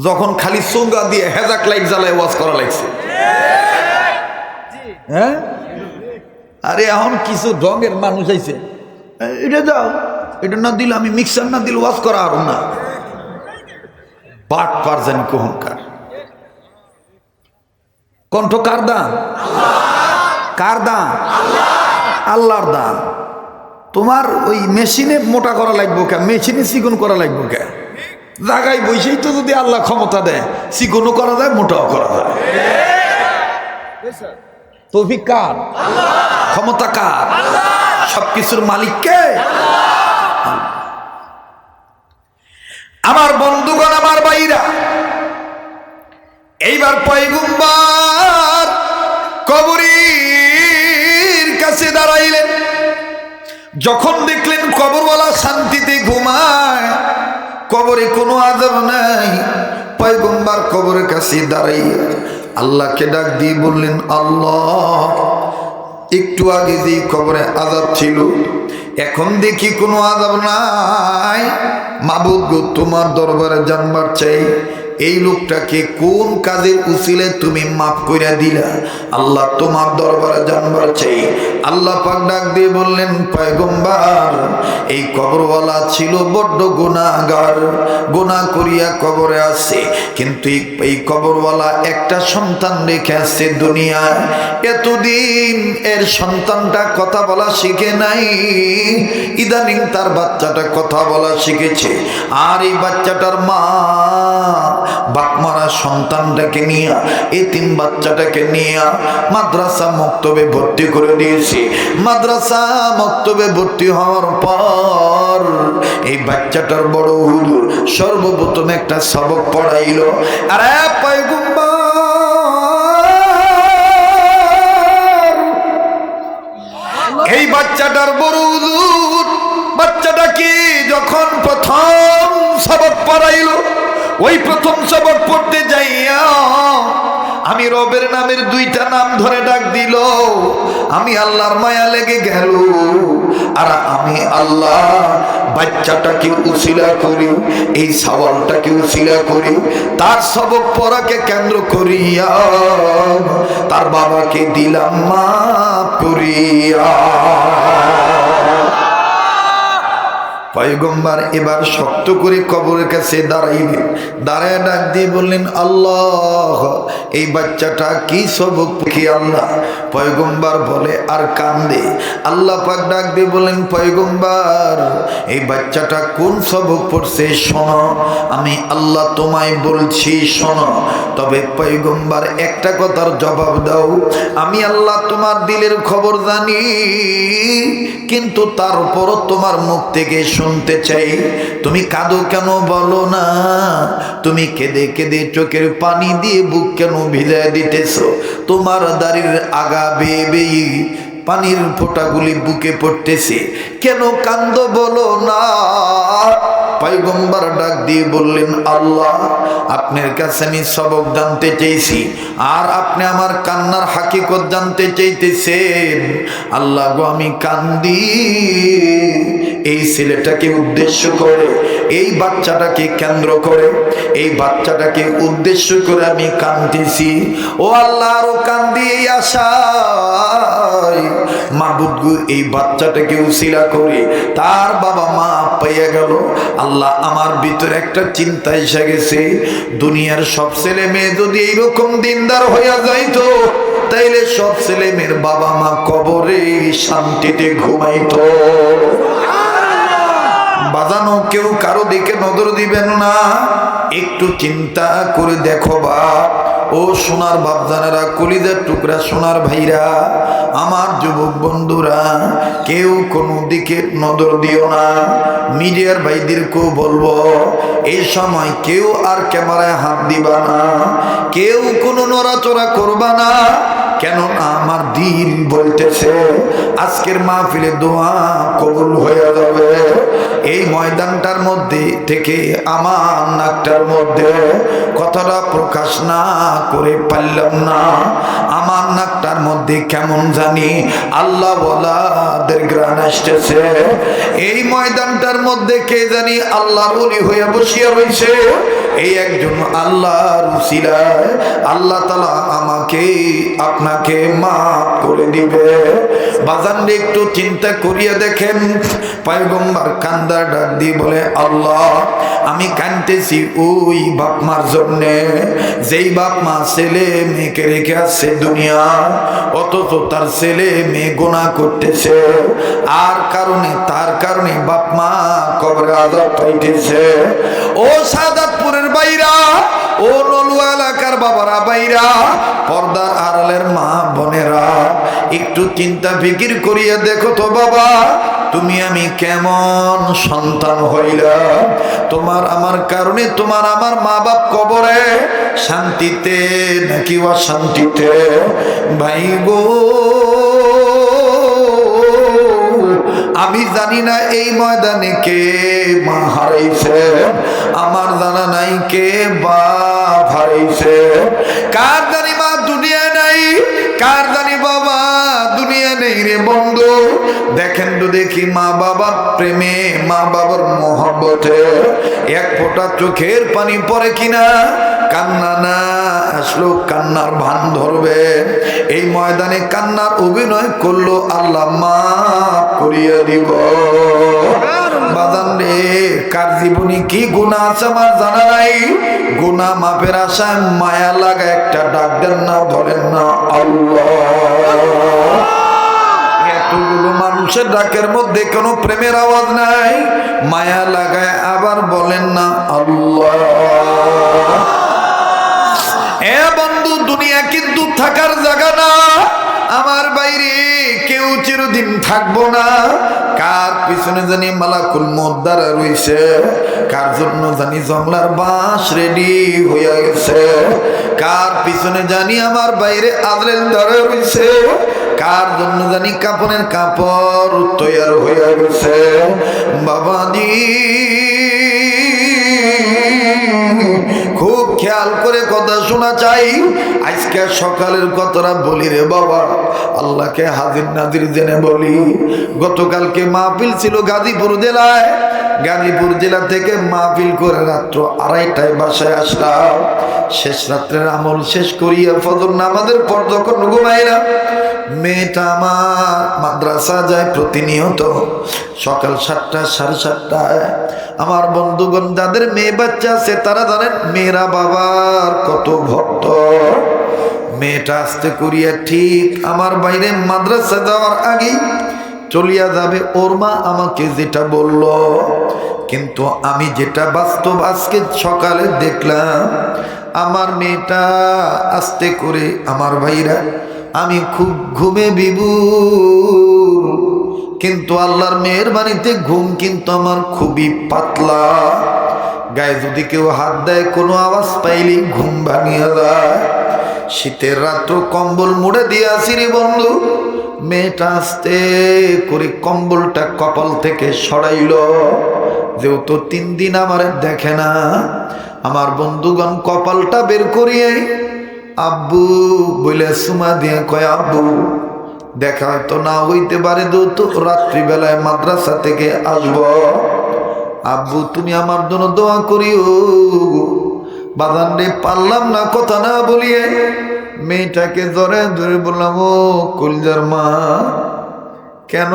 যখন খালি চোঙ্গা দিয়ে হেজাক লাইট জ্বালায় ওয়াজ করা লাগছে। হ্যাঁ, আরে এখন কিছু ঢঙের মানুষ আইছে, এটা দাও, এটা না দিলে আমি মিক্সার না দিলে ওয়াজ করা আর না। পাট পার জানি কহনকার। কণ্ঠ কার দান? কার দান? আল্লাহর দান। তোমার ওই মেশিনে মোটা করা লাগবো কে, মেশিনে চিকন করা লাগবো কে? জায়গায় বসেই তো যদি আল্লাহ ক্ষমতা দেয়, চিকনও করা যায়, মোটাও করা যায়। তৌফিক কার? ক্ষমতা কার? সবকিছুর মালিক কে? আমার বন্ধুগণ, আমার ভাইরা, এইবার পয়গম্বর কবরের কাছে দাঁড়াইলেন। যখন দেখলেন কবরওয়ালা শান্তিতে ঘুমায়, কবরে কোনো আযাব নাই, পয়গম্বর কবরের কাছে দাঁড়াইয়া আল্লাহকে ডাক দিয়ে বললেন, আল্লাহ, একটু আগে যে কবরে আযাব ছিল, এখন দেখি কোনো আযাব নাই। মাবুদ গো, তোমার দরবারে জানবার চাই, এই লোকটাকে কোন কাজের উসিলে তুমি মাফ করে দিলা। আল্লাহ, তোমার দরবারে জানবার চাই। আল্লাহ পাক ডাক দিয়ে বললেন, পয়গম্বর, এই কবরওয়ালা ছিল বড্ড গুনাহগার, গুনাহ করিয়া কবরে আছে, কিন্তু এই কবরওয়ালা একটা সন্তান রেখে আসছে দুনিয়ায়। এতদিন এর সন্তানটা কথা বলা শিখে নাই, ইদানিং তার বাচ্চাটা কথা বলা শিখেছে। আর এই বাচ্চাটার মা বাপমারা সন্তানটাকে নিয়ে, এতিম বাচ্চাটাকে নিয়ে মাদ্রাসা মক্তবে ভর্তি করে দিয়েছে। মাদ্রাসা মক্তবে ভর্তি হওয়ার পর এই বাচ্চাটার বড় হুজুর সর্বপ্রথম একটা সবক পড়াইল। আরে পয়গম্বর, এই বাচ্চাটার বড় হুজুর বাচ্চাটাকে যখন প্রথম সবক পড়াইল, ওই প্রথম সবক পড়তে যাইয়া আমি রবের নামের দুইটা নাম ধরে ডাক দিল। আমি আল্লাহর মায়া লেগে গেল, আর আমি আল্লাহ বাচ্চাটাকে উসিলা করি, এই সওয়ালটাকে উসিলা করি, তার সবক পড়াকে কেন্দ্র করিয়া তার বাবাকে দিলাম মাফ করিয়া। পয়গম্বর এবার শক্ত করে কবরের কাছে দাঁড়াইলেন, দাঁড়ায় ডাক দিয়ে বললেন, আল্লাহ, এই বাচ্চাটা কি সবক কি আল্লাহ? পয়গম্বর বলে আর কান্দে। আল্লাহ পাক ডাক দিয়ে বলেন, পয়গম্বর, এই বাচ্চাটা কোন সবক পড়ছে শোনো, আমি আল্লাহ তোমায় বলছি শোনো। তবে পয়গম্বর একটা কথার জবাব দাও, আমি আল্লাহ তোমার দিলের খবর জানি, কিন্তু তারপরও তোমার মুখ থেকে শুনতে চাই, তুমি কাঁদো কেন বলো না? তুমি কেঁদে কেঁদে চোখের পানি দিয়ে বুক কেন ভিজায় দিতেছ? তোমার দাড়ির আগা বেয়ে বেয়ে পানির ফোঁটাগুলি বুকে পড়তেছে, কেন কান্দো বলো না? পয়গম্বর ডাক দিয়ে বললেন, আল্লাহ, আপনার কাছে আমি সবক জানতে চেয়েছি, আর আপনি আমার কান্নার হাকিকত জানতে চাইতেছেন। আল্লাহ গো, আমি কান্দি এই ছেলেটাকে উদ্দেশ্য করে, এই বাচ্চাটাকে কেন্দ্র করে, এই বাচ্চাটাকে উদ্দেশ্য করে আমি কান্দিছি। ও আল্লাহ, আরো কান্দি এই আশায়, মাবুদ গো, এই বাচ্চাটাকে উসিলা করে তার বাবা মা পাইয়া গেল। আল্লাহ, আমার ভিতরে একটা চিন্তা এসে গেছে, দুনিয়ার সব ছেলে মেয়ে যদি এইরকম দিনদার হইয়া যাইতো, তাইলে সব ছেলে মেয়ের বাবা মা কবরে শান্তিতে ঘুমাইতো। বাজানো কেউ কারো দিকে নজর দিবেন না, একটু চিন্তা করে দেখো বাপ। ও সোনার বাপজানেরা, কলিজার টুকরা সোনার ভাইরা, আমার যুবক বন্ধুরা, কেউ কোনো দিকে নজর দিও না। মিডিয়ার ভাইদেরকেও বলবো, এই সময় কেউ আর ক্যামেরায় হাত দিবা না, কেউ কোনো নড়াচড়া করবা না। কেননা আমার দিল বলতেছে আজকের মাহফিলে দোয়া কবুল হয়ে যাবে। এই ময়দানটার মধ্যে থেকে আমার নাকটার মধ্যে কথাটা প্রকাশ না করে পারলাম না। আমার নাকটার মধ্যে কেমন জানি আল্লাহ ওয়ালাদের গ্রান আসতেছে। এই ময়দানটার মধ্যে কে জানি আল্লাহর ওলি হয়ে বসিয়া রয়েছে। এই একজন আল্লাহর উসিলায় আল্লাহ তাআলা আমাকে আপনাকে মাফ করে দিবে। বাজানরে একটু চিন্তা করিয়া দেখেন, পয়গম্বর কান্দার ডাক দিয়ে বলে, আল্লাহ, আমি কাঁদতেছি ওই বাপ মার জন্যে, যেই বাপ মা ছেলে মেয়েকে রেখে আসছে দুনিয়া, অথচ তার ছেলে মেয়ে গুনাহ করতেছে, আর কারণে তার কারণে বাপ মা কবরে আযাব পাইতেছে। ও সাদাতপুরের বাইরা, ও নলুয়া এলাকার বাবারা বাইরা, পর্দার আড়ালের মা বোনেরা, একটু চিন্তা ফিকির করিয়া দেখো তো বাবা, তুমি আমি কেমন সন্তান হইলাম। তোমার আমার কারণে তোমার আমার মা বাপ কবরে শান্তিতে নাকি অশান্তিতে? ভাই গো, আমি জানি না এই ময়দানে কে মা হারাইছে, আমার জানা নাই কে বাপ হারাইছে। কার জানি মা দুনিয়া নাই, কার জানি বাবা দুনিয়া নেই রে বন্ধু। দেখেন তো দেখি মা বাবার প্রেমে, মা বাবার মোহব্বতে এক ফোঁটা চোখের পানি পড়ে কিনা? কান্না না আসলো কান্নার ভান ধরবে। এই ময়দানে কান্নার অভিনয় করলো, আল্লাহ মাফ করিয়া দিব। বাজান রে, কার জীবনে কি গুনাহ আছে আমার জানা নাই। গুনাহ মাফের আশায় মায়া লাগা একটা ডাক দেন না, ধরেন না আল্লাহ। এতগুলো মানুষের ডাকের মধ্যে কোনো প্রেমের আওয়াজ নাই, মায়া লাগায় আবার বলেন না আল্লাহ। এ বন্ধু, দুনিয়া কিন্তু থাকার জায়গা না। আমার বাইরে কেউ চিরদিন থাকবো না। কার পিছনে জানি মালাকুল মউত দাঁড়া রইছে, কার জন্য জানি জংলার বাঁশ রেডি হইয়া গেছে, কার পিছনে জানি আমার বাইরে আজরাইল দাঁড়া রইছে, কার জন্য জানি কাপনের কাপড় তৈয়ার হইয়া গেছে। বাবাজি, খুব খেয়াল করে কথা শোনা চাই। আজকে সকালের কথাটা বলি রে বাবা, আল্লাহকে হাজির নাজির জেনে বলি। গতকালকে মাহফিল ছিল গাজীপুর জেলায়। গাজীপুর জেলা থেকে মাহফিল করে রাত্র 2:30টায় বাসায় আসলাম। শেষ রাত্রের আমল শেষ করিয়া ফজর নামাজের পর যখন ঘুমাইলাম, মেয়েটা আমার মাদ্রাসা যায় প্রতিনিয়ত সকাল 7টা 7:30টায়। আমার বন্ধুগণ যাদের মেয়ে বাচ্চা আছে তারা জানেন মেয়েরা বাবার কত ভক্ত। মেয়েটা আস্তে করিয়া ঠিক আমার বাইরে মাদ্রাসা যাওয়ার আগেই চলিয়া যাবে। ওর মা আমাকে যেটা বলল, কিন্তু আমি যেটা বাস্তব আজকে সকালে দেখলাম, আমার মেয়েটা আস্তে করে আমার ভাইরা, আমি খুব ঘুমে বিভোর, কিন্তু আল্লাহর মেহেরবানিতে ঘুম কিন্তু আমার খুবই পাতলা। গায়ে যদি কেউ হাত দেয় কোনো আওয়াজ পাইলেই ঘুম ভাঙিয়া যায়। শীতের রাত্র কম্বল মুড়ে দিয়ে আসি রে বন্ধু। মেয়েটা আস্তে করে কম্বলটা কপাল থেকে সরাইল, যেহেতু 3 দিন আমার দেখে না। আমার বন্ধুগণ কপালটা বের করিয়ে আব্বু বলে সুমা দিয়ে কয়, আব্বু দেখা হয়তো না হইতে পারে, যেহেতু রাত্রিবেলায় মাদ্রাসা থেকে আসব, আব্বু তুমি আমার জন্য দোয়া করিও। বাজান রে পারলাম না কথা না বলিয়ে মেয়েটাকে জড়ে ধরে বললাম, ও কলিজার মা কেন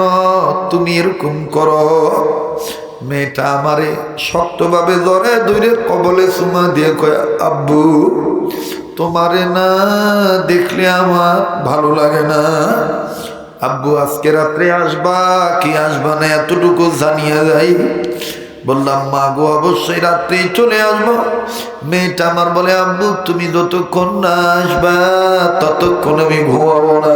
তুমি এরকম করো? মেয়েটা আমারে শক্তভাবে জড়ে ধরে কবলে চুমা দিয়ে কয়, আব্বু তোমারে না দেখলে আমার ভালো লাগে না। আব্বু আজকে রাত্রে আসবা কি আসবা না এতটুকু জানিয়ে যাই। বললাম, মা গো অবশ্যই রাত্রে চলে আসবো। মেয়েটা আমার বলে, আব্বু তুমি যতক্ষণ না আসবা ততক্ষণ আমি ঘুমাবো না।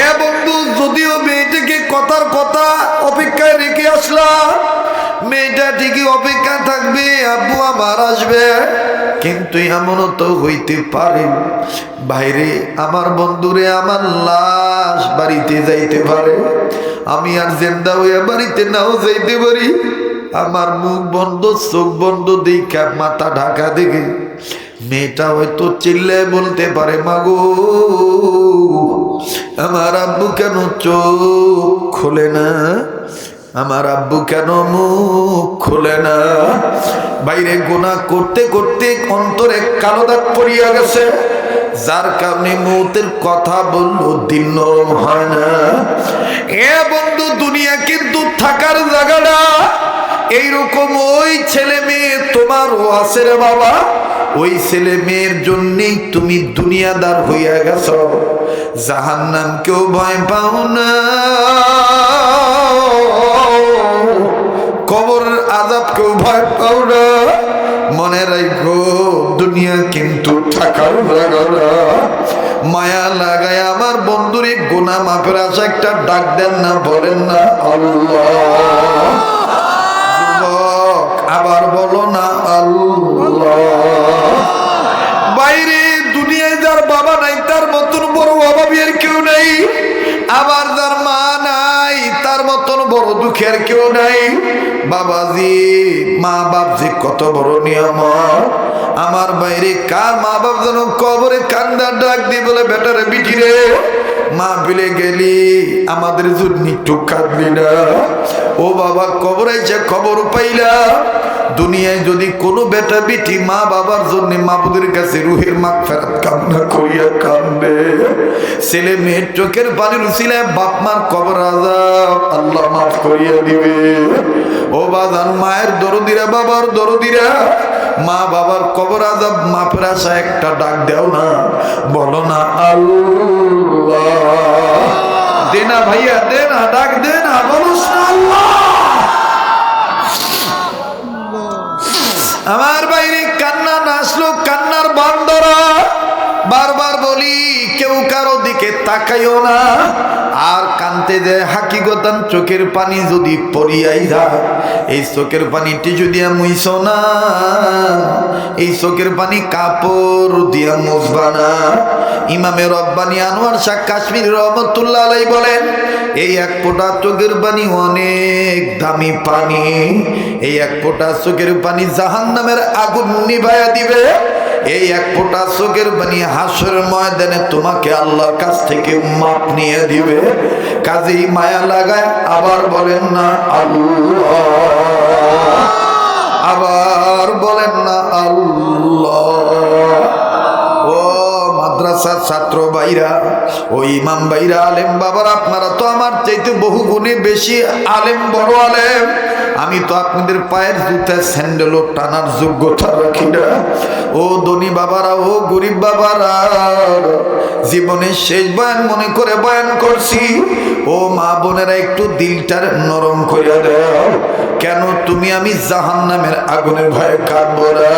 এ বন্ধু, যদিও মেয়েটাকে কথার কথা অপেক্ষায় রেখে আসলাম, মেয়েটা ঠিকই অপেক্ষা থাকবে আব্বু আমার আসবে, কিন্তু এমনও তো হইতে পারে বাইরে আমার বন্ধুরে আমার লাশ বাড়িতে যাইতে পারে, আমি আর জিন্দা হইয়া বাড়িতে নাও যাইতে পারি। আমার মুখ বন্ধ চোখ বন্ধ দেখা মাথা ঢাকা দেখে মেয়েটা হয়তো চিল্লে বলতে পারে, মাগো আমার আব্বু কেন চোখ খোলে না, আমার আব্বু কেন মুখ খোলে না। বাইরে গুনাহ করতে করতে অন্তরে কালো দাগ পড়িয়া গেছে, যার কারণে মৌতের কথা বললো দিল নরম হয় না। এ বন্ধু, দুনিয়া কিন্তু থাকার জায়গাটা এইরকম। ওই ছেলে মেয়ে তোমারও আছে রে বাবা, ওই ছেলে মেয়ের জন্যেই তুমি দুনিয়াদার হইয়া গেছ। জাহান্নাম কেউ ভয় পাও না, কবরের আযাব কেউ ভয় পাও না। মনে রাখো দুনিয়া কিন্তু থাকার জায়গা না। মায়া লাগায় আমার বন্ধুরে গুনাহ মাফের আশা একটা ডাক দেন না, বলেন না আল্লাহ। যুবক আবার বলো না আল্লাহ। বাইরে দুনিয়ায় যার বাবা নাই তার মতন বড় অভাবী আর কেউ নাই, আবার যার মা নাই তার মতন বড় দুঃখের কেউ নাই। বাবাজি, মা বাপ যে কত বড় নিয়ামত। আমার বাইরে কার মা বাপ যেন কবরে কান্দার ডাক দিয়ে বলে, বেটারে বিটি রে মা বিলে গেলি আমাদের জন্য একটু কাঁদলি না? ও বাবা কবরে যে খবর পাইলা। দুনিয়ায় যদি কোনো বেটা বিটি মা বাবার জন্য মাবুদের কাছে রুহের মাগফিরাত কামনা করিয়া কান্দে, ছেলে মেয়ের চোখের পানির উসিলায় বাপ মার কবর আযাব আল্লাহ মাফ করিয়া দিবে। ও বাজান, মায়ের দরদিরা বাবার দরদিরা, মা বাবার কবর আযাব মাফের আশা একটা ডাক দাও না, বলো না আল্লাহ। দে না ভাইয়া, দে না, ডাক দে না, বলো আল্লাহ। আমার বাইরে কান্না না আসলো কান্নার বান্দরা। বারবার বলি কেউ কেউ কারো দিকে তাকাইও না। আর কানতে যে হাকিগতান চোখের পানি যদি পড়িয়াই যায়, এই চোখের পানিটি যদি মুইছ না, এই চোখের পানি কাপড় দিয়া মুছবা না। ইমামে রব্বানি আনোয়ার শাহ কাশ্মীর রহমতুল্লাহ আলাইহি বলেন, এই এক ফোঁটা চোখের পানি অনেক দামি পানি। এই এক ফোঁটা চোখের পানি জাহান্নামের আগুন নিভাইয়া দিবে। এই এক ফোঁটা চোখের পানি হাসরের ময়দানে তোমাকে আল্লাহর কাছ থেকে মাপ নিয়ে দিবে। কাজেই মায়া লাগায় আবার বলেন না আল্লাহ, আবার বলেন না আল্লাহ। ও মাদ্রাসার ছাত্র ভাইরা, ও ইমাম ভাইরা, আলেম বাবার, আপনারা তো আমার চাইতে বহু গুণে বেশি আলেম, বড় আলেম। আমি তো আপনাদের পায়ের জুতা স্যান্ডেলও টানার যোগ্যতা রাখি না। ও ধনী বাবারা, ও গরিব বাবারা, জীবনের শেষ বয়ান মনে করে বয়ান করছি। ও মা বোনেরা, একটু দিলটার নরম করে দাও। কেন তুমি আমি জাহান্নামের আগুনের ভয়ে কাঁদবো না?